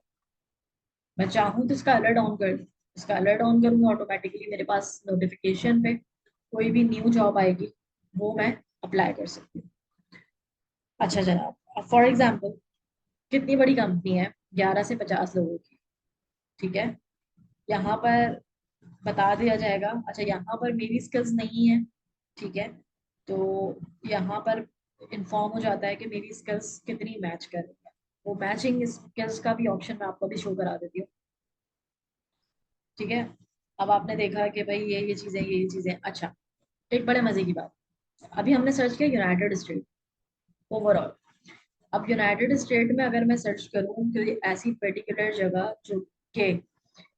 मैं चाहूँ तो इसका अलर्ट ऑन कर दूँ, इसका अलर्ट ऑन करूँगा ऑटोमेटिकली मेरे पास नोटिफिकेशन पे कोई भी न्यू जॉब आएगी वो मैं अप्लाई कर सकती हूँ। अच्छा जनाब, फॉर एग्जाम्पल कितनी बड़ी कंपनी है, 11 से 50 लोगों की। ठीक है, यहाँ पर बता दिया जाएगा, अच्छा यहाँ पर मेरी स्किल्स नहीं है। ठीक है, तो यहाँ पर इंफॉर्म हो जाता है कि मेरी स्किल्स कितनी मैच कर रही है। वो मैचिंग स्किल्स का भी ऑप्शन मैं आपको भी शो करा देती हूँ। ठीक है, अब आपने देखा कि भाई ये चीजें, ये चीजें। अच्छा, एक बड़े मजे की बात, अभी हमने सर्च किया यूनाइटेड स्टेट ओवरऑल। अब यूनाइटेड स्टेट में अगर मैं सर्च करूँ कोई ऐसी पर्टिकुलर जगह जो कि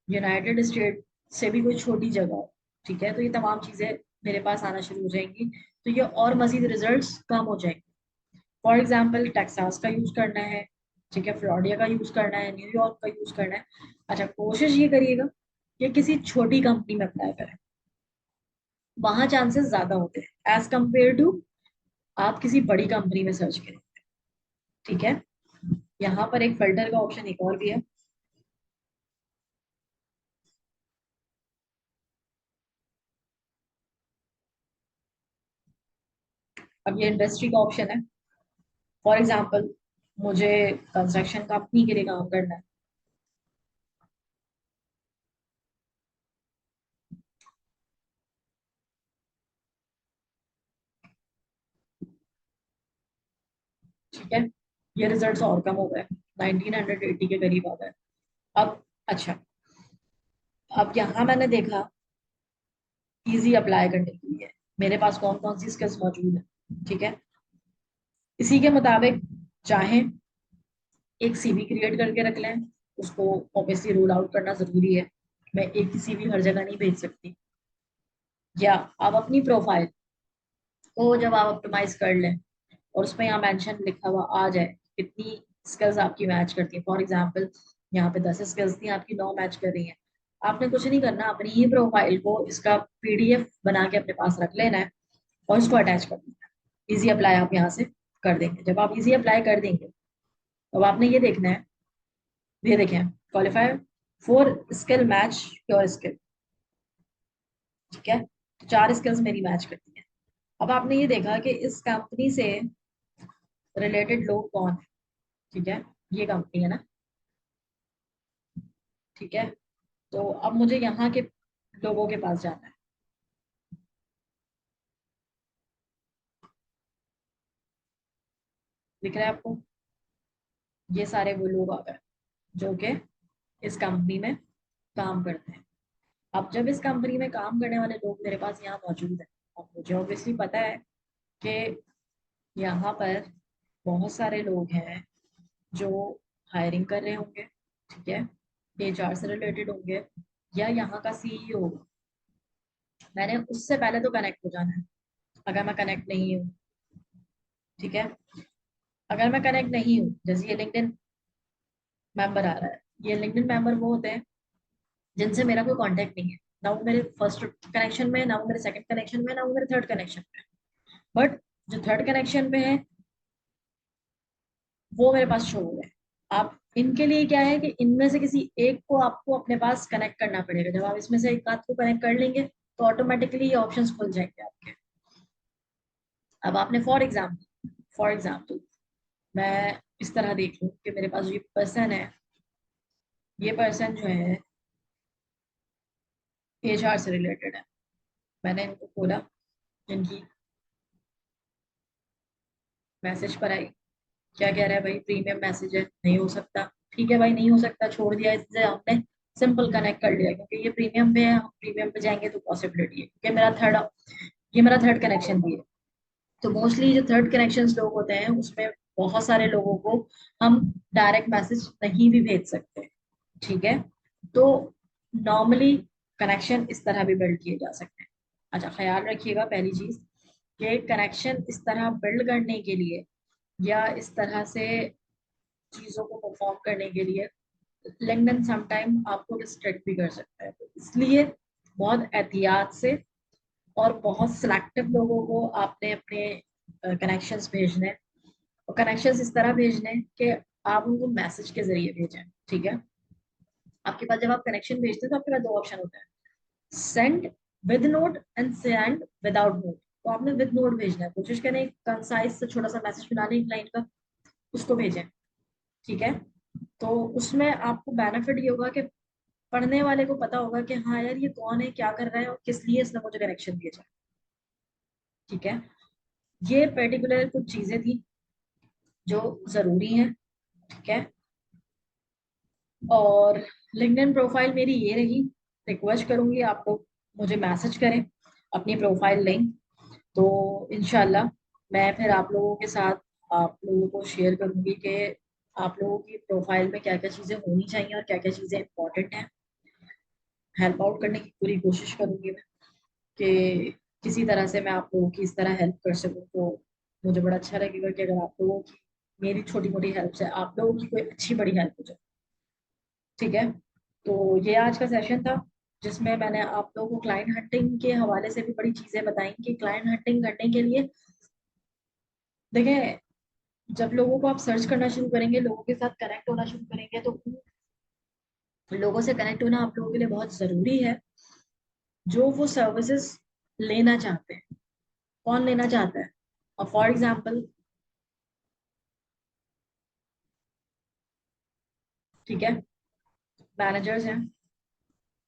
यूनाइटेड स्टेट से भी कोई छोटी जगह हो, ठीक है, तो ये तमाम चीजें मेरे पास आना शुरू हो जाएंगी, तो ये और मजीद रिजल्ट्स कम हो जाएंगे। फॉर एग्जाम्पल टेक्सास का यूज करना है, ठीक है, फ्लोरिडा का यूज करना है, न्यूयॉर्क का यूज करना है। अच्छा, कोशिश ये करिएगा कि किसी छोटी कंपनी में अप्लाई करें, वहां चांसेस ज्यादा होते हैं एज कंपेयर टू आप किसी बड़ी कंपनी में सर्च करें। ठीक है, यहाँ पर एक फिल्टर का ऑप्शन एक और भी है। अब ये इंडस्ट्री का ऑप्शन है। फॉर एग्जाम्पल मुझे कंस्ट्रक्शन कंपनी के लिए काम करना है। ठीक है, ये रिजल्ट्स और कम हो गए, 1980 के करीब आ गए। अब अच्छा, अब यहाँ मैंने देखा इजी अप्लाई करने के लिए मेरे पास कौन कौन सी स्किल्स मौजूद है। ठीक है, इसी के मुताबिक चाहे एक सीवी क्रिएट करके रख लें, उसको ऑब्वियसली रूल आउट करना जरूरी है, मैं एक ही सीवी हर जगह नहीं भेज सकती। या आप अपनी प्रोफाइल को जब आप ऑप्टिमाइज कर लें और उसमें यहाँ मेंशन लिखा हुआ आ जाए कितनी स्किल्स आपकी मैच करती है, फॉर एग्जांपल यहाँ पे 10 स्किल्स थी, आपकी 9 मैच कर रही हैं, आपने कुछ नहीं करना, अपनी ही प्रोफाइल को इसका पीडीएफ बना के अपने पास रख लेना है और इसको अटैच कर देना है। इजी अप्लाई आप यहाँ से कर देंगे। जब आप इजी अप्लाई कर देंगे तो आपने ये देखना है, ये देखें, qualify for skill match your skill. ठीक है, तो 4 स्किल्स मेरी मैच करती है। अब आपने ये देखा कि इस कंपनी से रिलेटेड लोग कौन है। ठीक है, ये कंपनी है ना। ठीक है, तो अब मुझे यहाँ के लोगों के पास जाना है। दिख रहा है आपको, ये सारे वो लोग आ गए जो कि इस कंपनी में काम करते हैं। अब जब इस कंपनी में काम करने वाले लोग मेरे पास यहाँ मौजूद हैं, अब मुझे ऑब्वियसली पता है कि यहाँ पर बहुत सारे लोग हैं जो हायरिंग कर रहे होंगे, ठीक है, एचआर से रिलेटेड होंगे, या यहाँ का सीईओ। मैंने उससे पहले तो कनेक्ट हो जाना है। अगर मैं कनेक्ट नहीं हूँ, ठीक है, अगर मैं कनेक्ट नहीं हूँ, जैसे ये लिंक्डइन मेंबर आ रहा है, ये लिंक्डइन मेंबर वो होते हैं जिनसे मेरा कोई कांटेक्ट नहीं है, ना वो मेरे फर्स्ट कनेक्शन में, ना वो मेरे सेकंड कनेक्शन में, ना वो मेरे थर्ड कनेक्शन में। बट जो थर्ड कनेक्शन पे है वो मेरे पास शो हो रहे हैं। आप इनके लिए क्या है कि इनमें से किसी एक को आपको अपने पास कनेक्ट करना पड़ेगा। जब आप इसमें से एक आध को कनेक्ट कर लेंगे तो ऑटोमेटिकली ये ऑप्शंस खुल जाएंगे आपके। अब आपने फॉर एग्जाम्पल मैं इस तरह देख लूँ कि मेरे पास ये पर्सन है, ये पर्सन जो है एचआर से रिलेटेड है। मैंने इनको खोला, इनकी मैसेज पर आई, क्या कह रहा है भाई, प्रीमियम मैसेज है, नहीं हो सकता। ठीक है भाई, नहीं हो सकता, छोड़ दिया, इससे हमने सिंपल कनेक्ट कर लिया क्योंकि ये प्रीमियम पे है, हम प्रीमियम पे जाएंगे तो पॉसिबिलिटी है क्योंकि ये मेरा थर्ड कनेक्शन भी है। तो मोस्टली जो थर्ड कनेक्शन लोग होते हैं उसमें बहुत सारे लोगों को हम डायरेक्ट मैसेज नहीं भी भेज सकते, ठीक है। तो नॉर्मली कनेक्शन इस तरह भी बिल्ड किए जा सकते हैं। अच्छा, ख्याल रखिएगा पहली चीज कि कनेक्शन इस तरह बिल्ड करने के लिए या इस तरह से चीजों को परफॉर्म करने के लिए लिंक्डइन समटाइम आपको रिस्ट्रिक्ट भी कर सकता है। तो इसलिए बहुत एहतियात से और बहुत सिलेक्टिव लोगों को आपने अपने कनेक्शंस भेजने हैं। और कनेक्शंस इस तरह भेजने हैं कि आप उनको मैसेज के जरिए भेजें, ठीक है। आपके पास जब आप कनेक्शन भेजते हैं तो आपके पास दो ऑप्शन होते हैं, send with note and send without note. तो आपने विद नोट भेजना है, कोशिश करें एक कंसाइज से छोटा सा मैसेज बना लें एक लाइन का, उसको भेजें, ठीक है। तो उसमें आपको बेनिफिट ये होगा कि पढ़ने वाले को पता होगा कि हाँ यार ये कौन है, क्या कर रहा है और किस लिए इसने मुझे कनेक्शन दिया जाए, ठीक है। ये पर्टिकुलर कुछ चीजें थी जो जरूरी हैं, ठीक है। और लिंक्डइन प्रोफाइल मेरी ये रही। रिक्वेस्ट करूंगी आप लोग मुझे मैसेज करें अपनी प्रोफाइल लिंक, तो इनशाला मैं फिर आप लोगों के साथ आप लोगों को शेयर करूंगी कि आप लोगों की प्रोफाइल में क्या क्या चीज़ें होनी चाहिए और क्या क्या चीज़ें इंपॉर्टेंट हैं। हेल्प आउट करने की पूरी कोशिश करूंगी मैं कि किसी तरह से मैं आप लोगों की इस तरह हेल्प कर सकूं। तो मुझे बड़ा अच्छा लगेगा कि अगर आप लोगों की मेरी छोटी मोटी हेल्प से आप लोगों की कोई अच्छी बड़ी हेल्प हो जाए, ठीक है। तो ये आज का सेशन था जिसमें मैंने आप लोगों को क्लाइंट हंटिंग के हवाले से भी बड़ी चीज़ें बताई कि क्लाइंट हंटिंग करने के लिए देखें, जब लोगों को आप सर्च करना शुरू करेंगे, लोगों के साथ कनेक्ट होना शुरू करेंगे, तो उन लोगों से कनेक्ट होना आप लोगों के लिए बहुत ज़रूरी है जो वो सर्विसेज लेना चाहते हैं। कौन लेना चाहता है? और फॉर एग्जाम्पल, ठीक है, मैनेजर्स हैं,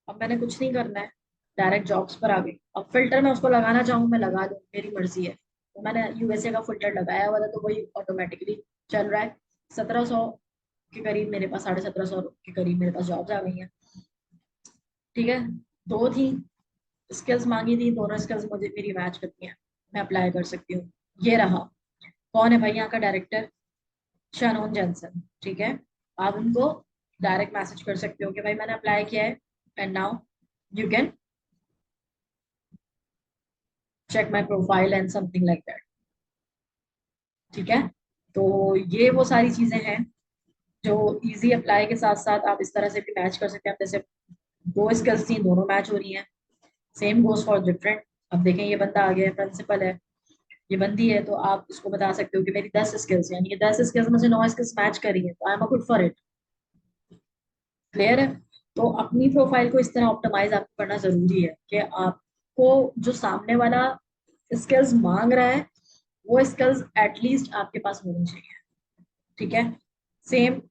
अब मैंने कुछ नहीं करना है, डायरेक्ट जॉब्स पर आ गई। अब फिल्टर मैं उसको लगाना चाहूँ मैं लगा दूँ, मेरी मर्जी है। तो मैंने यूएसए का फिल्टर लगाया हुआ था तो वही ऑटोमेटिकली चल रहा है। 1700 के करीब मेरे पास, 1750 के करीब मेरे पास जॉब्स आ गई हैं, ठीक है। दो थी स्किल्स मांगी थी, दोनों स्किल्स मुझे मेरी मैच करती हैं, मैं अप्लाई कर सकती हूँ। ये रहा, कौन है भाई यहाँ का डायरेक्टर, शानोन जॉनसन, ठीक है। आप उनको डायरेक्ट मैसेज कर सकते हो कि भाई मैंने अप्लाई किया है and now you can check my profile and something like that, ठीक है। तो ये वो सारी चीजें हैं जो इजी अप्लाई के साथ साथ आप इस तरह से भी मैच कर सकते हैं। जैसे दो स्किल्स थी, दोनों मैच हो रही हैं, सेम गोज फॉर डिफरेंट। अब देखें, ये बंदा आ गया है, प्रिंसिपल है, ये बंदी है, तो आप इसको बता सकते हो कि मेरी 10 स्किल्स हैं, यानी कि 10 स्किल्स में से 9 स्किल्स मैच करी है, तो I am a good for it. Clear है? तो अपनी प्रोफाइल को इस तरह ऑप्टिमाइज आपको करना जरूरी है कि आपको जो सामने वाला स्किल्स मांग रहा है वो स्किल्स एटलीस्ट आपके पास होनी चाहिए, ठीक है। सेम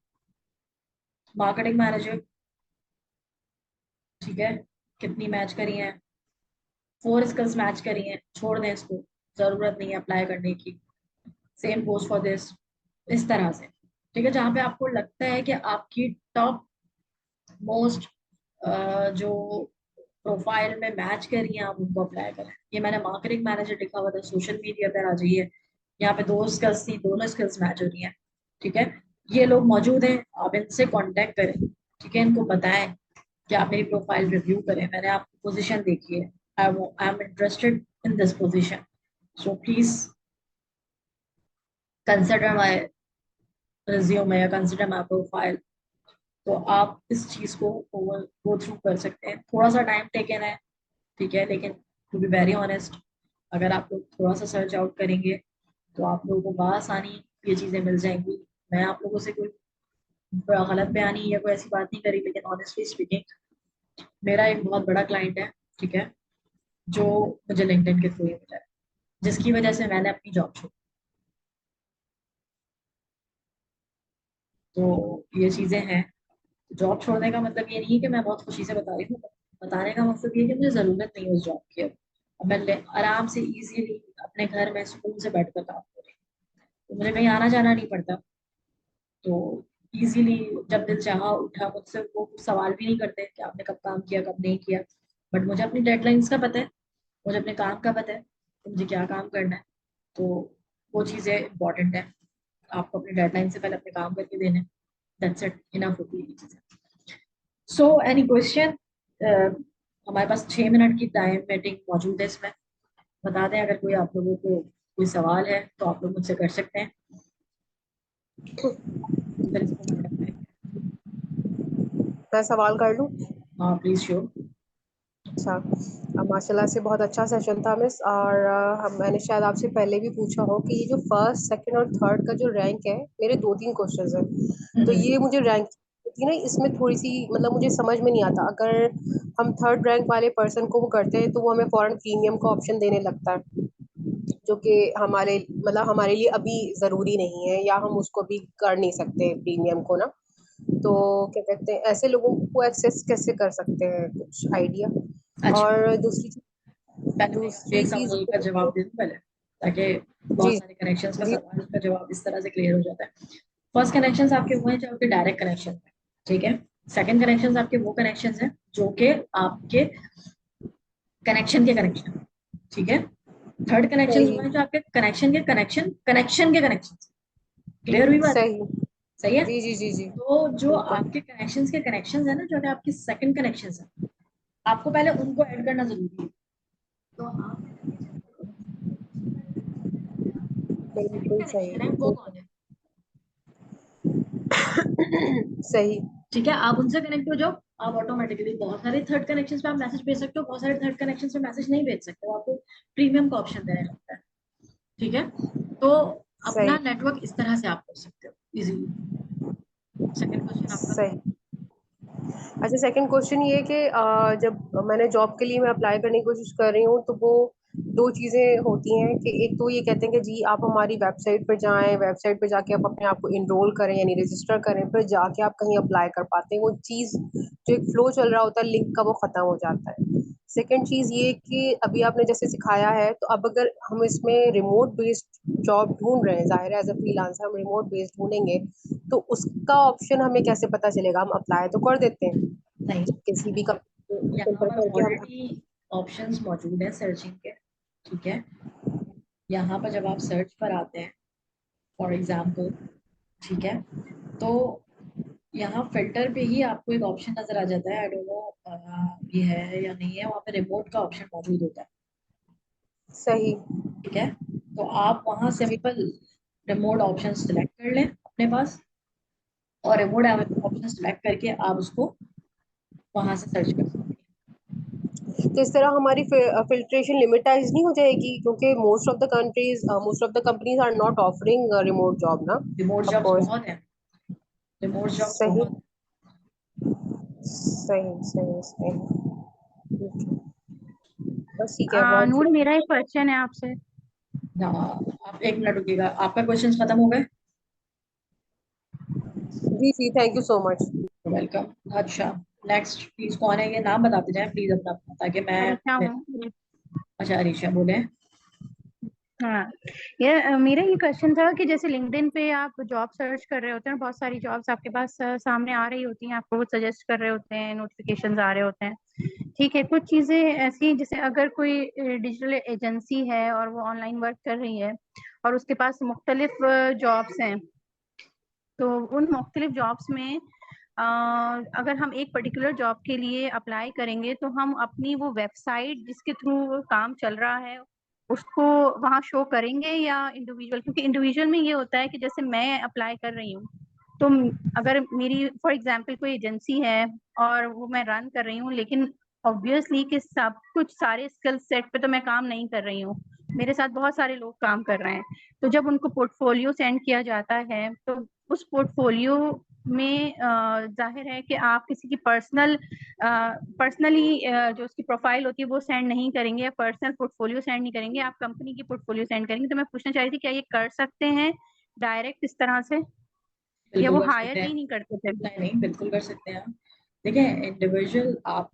मार्केटिंग मैनेजर, ठीक है, कितनी मैच करी हैं? 4 स्किल्स मैच करी हैं, छोड़ दें इसको, जरूरत नहीं है अप्लाई करने की। सेम गोज फॉर दिस, इस तरह से, ठीक है। जहाँ पे आपको लगता है कि आपकी टॉप मोस्ट जो प्रोफाइल में मैच कर रही हैं आप उनको अप्लाई करें। ये मैंने मार्केटिंग मैनेजर लिखा हुआ था, सोशल मीडिया पर आ जाइए, यहाँ पे 2 स्किल्स थी, दोनों स्किल्स मैच हो रही हैं। ठीक है, ये लोग मौजूद हैं, आप इनसे कांटेक्ट करें। ठीक है, इनको बताएं कि आप मेरी प्रोफाइल रिव्यू करें, मैंने आपको पोजीशन देखी है, I am interested in this position, so please consider my resume या कंसिडर माय प्रोफाइल। तो आप इस चीज को गो थ्रू कर सकते हैं, थोड़ा सा टाइम टेकन है। ठीक है, लेकिन टू बी वेरी ऑनेस्ट, अगर आप लोग थोड़ा सा सर्च आउट करेंगे तो आप लोगों को बआसानी ये चीजें मिल जाएंगी। मैं आप लोगों से कोई गलत बयानी या कोई ऐसी बात नहीं करी, लेकिन ऑनेस्टली स्पीकिंग मेरा एक बहुत बड़ा क्लाइंट है, ठीक है, जो मुझे लिंक्डइन के थ्रू ही मिला है, जिसकी वजह से मैंने अपनी जॉब छोड़ी। तो ये चीजें हैं। जॉब छोड़ने का मतलब ये नहीं है कि मैं बहुत खुशी से बता रही हूँ, बताने का मकसद ये है कि मुझे जरूरत नहीं है उस जॉब की। अब मैं आराम से इजीली अपने घर में सुकून से बैठ कर काम कर रही हूँ, तो मुझे कहीं आना जाना नहीं पड़ता। तो इजीली जब दिल चाहा उठा, मुझसे वो कुछ सवाल भी नहीं करते कि आपने कब काम किया कब नहीं किया। बट मुझे अपनी डेडलाइंस का पता है, मुझे अपने काम का पता है कि मुझे क्या काम करना है। तो वो चीज़ें इंपॉर्टेंट है, आपको अपनी डेडलाइन से पहले अपने काम करके देने, दैट्स इट, इनफ होती है ये चीज़ें। सो एनी क्वेश्चन, हमारे पास 6 मिनट की टाइम मीटिंग मौजूद है इसमें। बता दें अगर कोई आप लोगों को कोई सवाल है तो आप लोग मुझसे कर सकते हैं, फिर इसको मैं करते हैं। मैं सवाल कर लूँ? हाँ प्लीज शो। अच्छा, माशाल्लाह से बहुत अच्छा सेशन था मिस। और मैंने शायद आपसे पहले भी पूछा हो कि ये जो फर्स्ट सेकंड और थर्ड का जो रैंक है, मेरे 2-3 क्वेश्चंस हैं, तो ये मुझे रैंक होती है ना, इसमें थोड़ी सी मतलब मुझे समझ में नहीं आता। अगर हम थर्ड रैंक वाले पर्सन को वो करते हैं तो वो हमें फौरन प्रीमियम का ऑप्शन देने लगता है, जो कि हमारे मतलब हमारे लिए अभी ज़रूरी नहीं है, या हम उसको भी कर नहीं सकते प्रीमियम को ना। तो क्या कहते हैं, ऐसे लोगों को एक्सेस कैसे कर सकते हैं, कुछ आइडिया? अच्छा, और पहले मैं आपको दूसरी एक चीज़ सवाल का जवाब दे दूं पहले, ताकि जी, बहुत सारे कनेक्शंस का जी, सवाल का जवाब इस तरह से क्लियर हो जाता है। फर्स्ट कनेक्शंस आपके वो हैं जो आपके डायरेक्ट कनेक्शन है, ठीक है। सेकंड कनेक्शंस आपके वो कनेक्शंस हैं जो कि आपके कनेक्शन के कनेक्शन, ठीक है। थर्ड कनेक्शंस वो सही, हैं जो आपके कनेक्शन के कनेक्शन। क्लियर हुई बात? सही। सही है। जी, जी, जी, जी, तो जो बिल्कुल, आपके कनेक्शंस के कनेक्शंस है ना, जो कि आपके सेकंड कनेक्शंस है, आपको पहले उनको ऐड करना जरूरी है। तो आप सेकंड बिल्कुल सही, कनेक्शन है वो बिल्कुल कौन है? सही, ठीक है, आप उनसे कनेक्ट हो जाओ। आप ऑटोमेटिकली बहुत सारे थर्ड कनेक्शंस पे आप मैसेज भेज सकते हो, बहुत सारे थर्ड कनेक्शंस पे मैसेज नहीं भेज सकते हो, आपको प्रीमियम का ऑप्शन देने लगता है। ठीक है, तो अपना सही, नेटवर्क इस तरह से आप कर सकते हो इजीली। सेकंड क्वेश्चन आपका? सही। अच्छा, सेकंड क्वेश्चन ये है कि जब मैंने जॉब के लिए मैं अप्लाई करने की कोशिश कर रही हूँ, तो वो 2 चीज़ें होती हैं कि एक तो ये कहते हैं कि जी आप हमारी वेबसाइट पर जाएँ, वेबसाइट पे जाके आप अपने आप को एनरोल करें यानी रजिस्टर करें, फिर जाके आप कहीं अप्लाई कर पाते हैं। वो चीज़ जो एक फ्लो चल रहा होता है लिंक का, वो ख़त्म हो जाता है। सेकंड चीज़ ये कि अभी आपने जैसे सिखाया है, तो अब अगर हम इसमें रिमोट बेस्ड जॉब ढूँढ रहे हैं, ज़ाहिर है एज़ अ फ्रीलांसर हम रिमोट बेस्ड ढूँढेंगे, तो उसका ऑप्शन हमें कैसे पता चलेगा? हम अप्लाई तो कर देते हैं नहीं, किसी भी कंपनी यहाँ सिंपल पर करके हम। ऑलरेडी ऑप्शंस मौजूद हैं सर्चिंग के। ठीक है, यहाँ पर जब आप सर्च पर आते हैं फॉर एग्जाम्पल, ठीक है, तो यहाँ फिल्टर पे ही आपको एक ऑप्शन नजर आ जाता है, आई डोंट नो ये है या नहीं है, वहाँ पे रिमोट का ऑप्शन मौजूद होता है। सही, ठीक है, तो आप वहाँ जी। सिंपल रिमोट ऑप्शन सिलेक्ट कर लें अपने पास, और रिमोट ऑप्शन सिलेक्ट करके आप उसको वहाँ से सर्च कर सकते तो इस तरह हमारी फिल्ट्रेशन लिमिटाइज नहीं हो जाएगी, क्योंकि most of the companies are not offering remote job ना, हैं। Remote of jobs course. बहुत हैं, रिमोट जॉब्स सही, बहुत सही, सही, सही। बस ठीक है, बहुत नूर, मेरा एक क्वेश्चन है आपसे। हैं। हाँ, आप 1 मिनट रुकिएगा, आपका क्वेश्चन खत्म हो गए? जी, जी, thank you so much. Welcome. अच्छा, नेक्स्ट प्लीज कौन है, ये नाम बताते जाएं प्लीज अपना अपना, ताकि अरीशा मैं। हूँ। अच्छा, अरीशा बोले। हाँ, ये मेरा ये क्वेश्चन था कि जैसे लिंक्डइन पे आप जॉब सर्च कर रहे होते हैं, बहुत सारी जॉब्स आपके पास सामने आ रही होती हैं, आपको वो सजेस्ट कर रहे होते हैं, नोटिफिकेशंस आ रहे होते हैं, ठीक है, कुछ चीजें ऐसी जैसे अगर कोई डिजिटल एजेंसी है और वो ऑनलाइन वर्क कर रही है और उसके पास मुख्तलिफ जॉब्स हैं, तो उन मुख्तलिफ जॉब्स में अगर हम एक पर्टिकुलर जॉब के लिए अप्लाई करेंगे तो हम अपनी वो वेबसाइट जिसके थ्रू वो काम चल रहा है उसको वहाँ शो करेंगे या इंडिविजुअल, क्योंकि इंडिविजुअल में ये होता है कि जैसे मैं अप्लाई कर रही हूँ तो अगर मेरी फॉर एग्जांपल कोई एजेंसी है और वो मैं रन कर रही हूँ, लेकिन ऑब्वियसली कि सब कुछ सारे स्किल सेट पे तो मैं काम नहीं कर रही हूँ, मेरे साथ बहुत सारे लोग काम कर रहे हैं। तो जब उनको पोर्टफोलियो सेंड किया जाता है तो उस पोर्टफोलियो में जाहिर है कि आप किसी की पर्सनली जो उसकी प्रोफाइल होती है वो सेंड नहीं करेंगे या पर्सनल पोर्टफोलियो सेंड नहीं करेंगे, आप कंपनी की पोर्टफोलियो सेंड करेंगे। तो मैं पूछना चाह रही थी क्या ये कर सकते हैं डायरेक्ट इस तरह से, या बिल्कुल वो कर हायर सकते ही हैं। नहीं करते थे? नहीं नहीं, बिल्कुल कर सकते हैं आप। देखिए इंडिविजुअल आप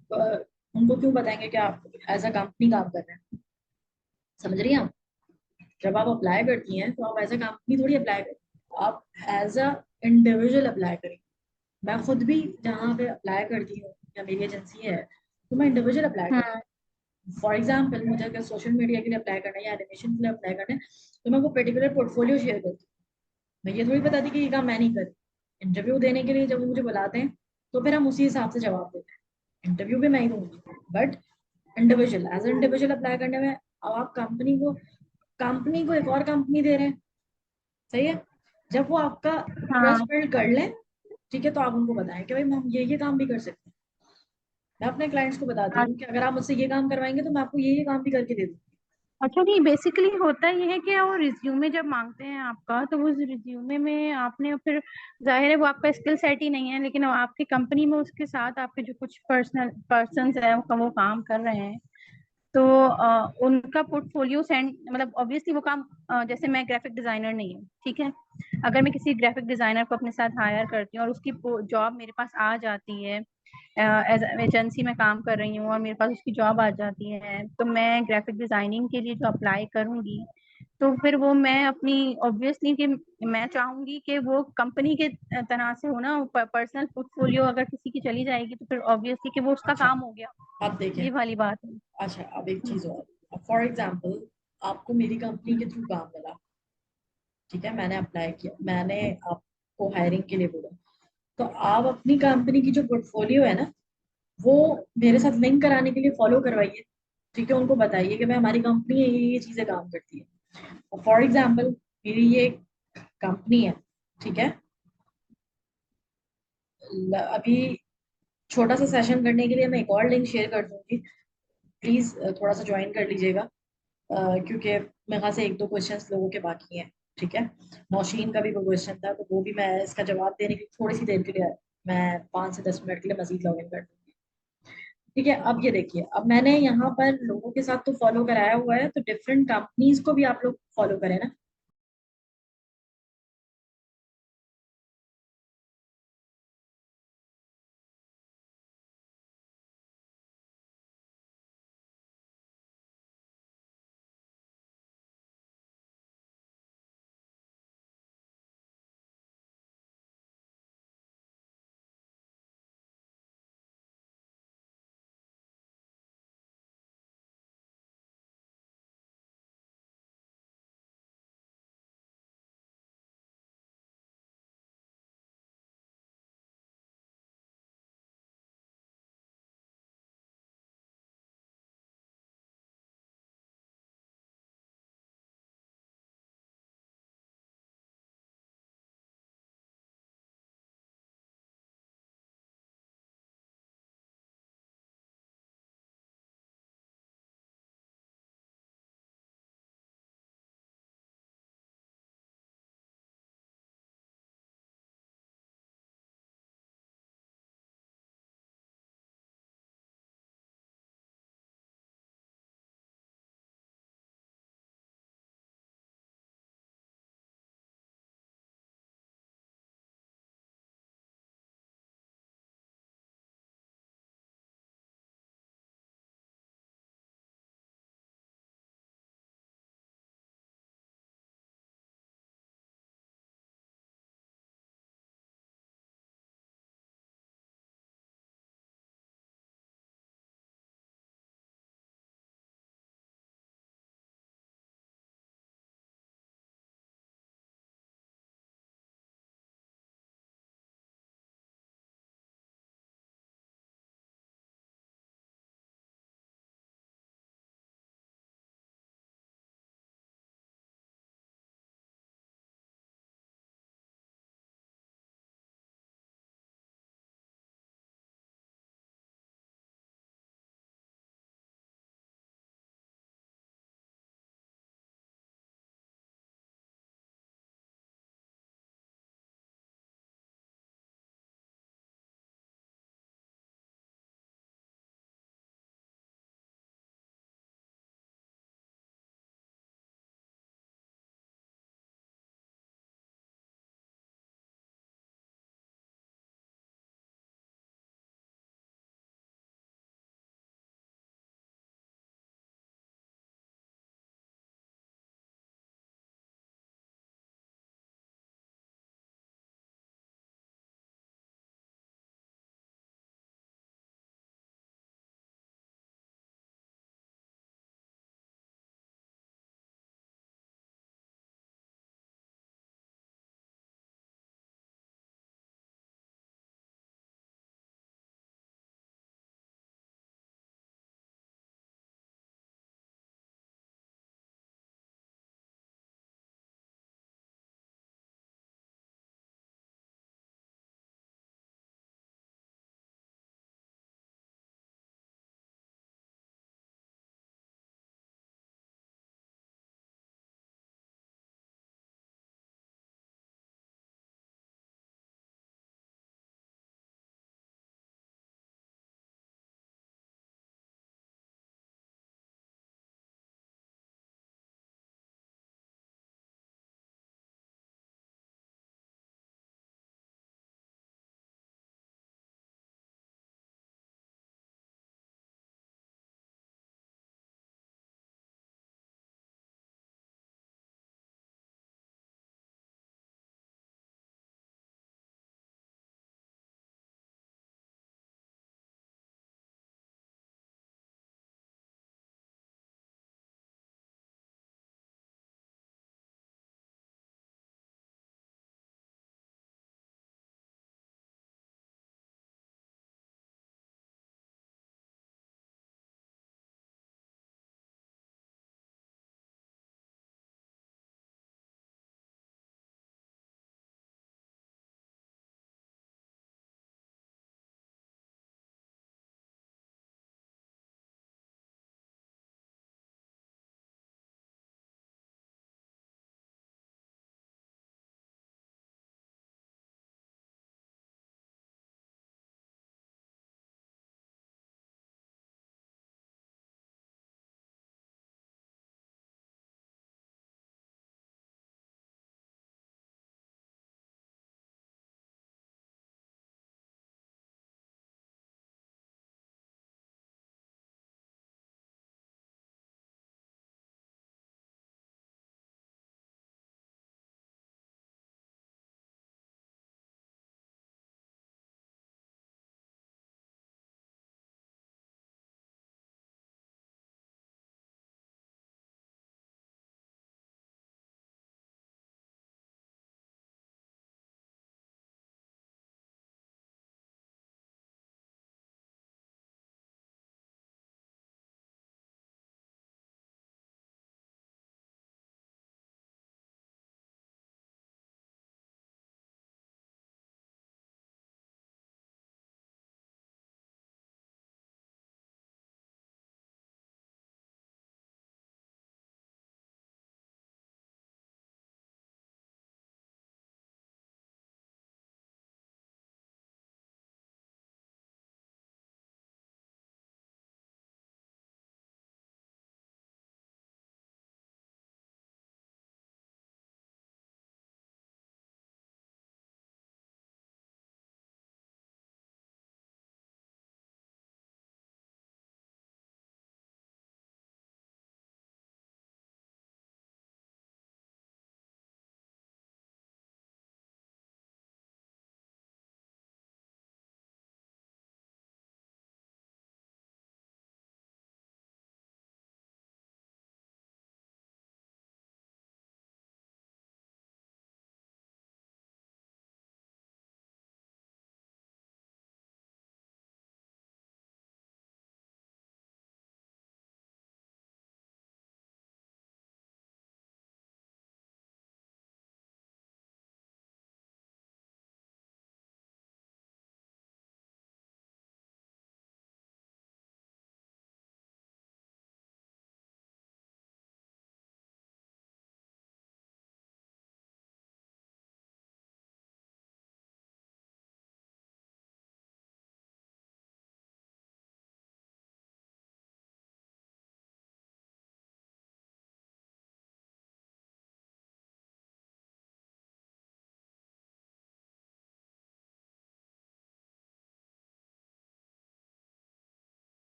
उनको क्यों बताएंगे कि आप एज अ कंपनी काम कर रहे हैं, समझ रही हैं आप? जब आप अप्लाई करती हैं तो आप एज अ कंपनी थोड़ी अप्लाई करें, आप एज अ इंडिविजुअल अप्लाई करें। मैं खुद भी जहाँ पे अप्लाई करती हूँ या मेरी एजेंसी है तो मैं इंडिविजुअल अप्लाई करती हम्म। हूँ। फॉर एग्जाम्पल मुझे अगर सोशल मीडिया के लिए अप्लाई करना है या एनिमेशन के लिए अप्लाई करना है तो मैं वो पर्टिकुलर पोर्टफोलियो शेयर करती हूँ। मैं ये थोड़ी बताती कि ये काम मैं नहीं करी। इंटरव्यू देने के लिए जब वो मुझे बुलाते हैं तो फिर हम उसी हिसाब से जवाब देते हैं। इंटरव्यू भी मैं ही दूंगी, but individual as individual apply करने में अब आप कंपनी को एक और कंपनी दे रहे हैं, सही है? जब वो आपका हाँ। ट्रस्ट बिल्ड कर लें, ठीक है, तो आप उनको बताएं कि भाई हम ये काम भी कर सकते हैं। मैं अपने क्लाइंट्स को बताती हूँ कि अगर आप मुझसे ये काम करवाएंगे तो मैं आपको ये काम भी करके दे दूँ। अच्छा, नहीं बेसिकली होता ये है कि वो रिज्यूमे जब मांगते हैं आपका तो उस रिज्यूमे में आपने फिर जाहिर है वो आपका स्किल सेट ही नहीं है, लेकिन आपकी कंपनी में उसके साथ आपके जो कुछ पर्सनस है वो काम कर रहे हैं, तो उनका पोर्टफोलियो सेंड मतलब ऑब्वियसली वो काम जैसे मैं ग्राफिक डिजाइनर नहीं हूँ, ठीक है, अगर मैं किसी ग्राफिक डिजाइनर को अपने साथ हायर करती हूँ और उसकी जॉब मेरे पास आ जाती है, एज एजेंसी में काम कर रही हूँ और मेरे पास उसकी जॉब आ जाती है, तो मैं ग्राफिक डिजाइनिंग के लिए जो अप्लाई करूंगी तो फिर वो मैं अपनी ऑब्वियसली कि मैं चाहूंगी कि वो कंपनी के तरह से हो ना, पर्सनल पोर्टफोलियो अगर किसी की चली जाएगी तो फिर ऑब्वियसली कि वो उसका अच्छा, काम हो गया, आप देखें। ये वाली बात है। अच्छा, अब एक चीज और, फॉर एग्जाम्पल आपको मेरी कंपनी के थ्रू काम मिला, ठीक है, मैंने अप्लाई किया, मैंने आपको हायरिंग के लिए बोला, तो आप अपनी कंपनी की जो पोर्टफोलियो है ना वो मेरे साथ लिंक कराने के लिए फॉलो करवाइए। ठीक है, उनको बताइए कि मैं हमारी कंपनी है, ये चीजें काम करती है। फॉर एग्जाम्पल मेरी ये कंपनी है, ठीक है, अभी छोटा सा सेशन करने के लिए मैं एक और लिंक शेयर कर दूंगी, प्लीज थोड़ा सा ज्वाइन कर लीजिएगा। क्योंकि मेरे ख्याल से एक दो क्वेश्चंस लोगों के बाकी हैं, ठीक है। नौशीन का भी वो क्वेश्चन था तो वो भी मैं इसका जवाब देने के लिए थोड़ी सी देर के लिए मैं 5 से 10 मिनट के लिए मजीद लॉग इन कर दूंगी। ठीक है, अब ये देखिए, अब मैंने यहाँ पर लोगों के साथ तो फॉलो कराया हुआ है, तो डिफरेंट कंपनीज को भी आप लोग फॉलो करें ना।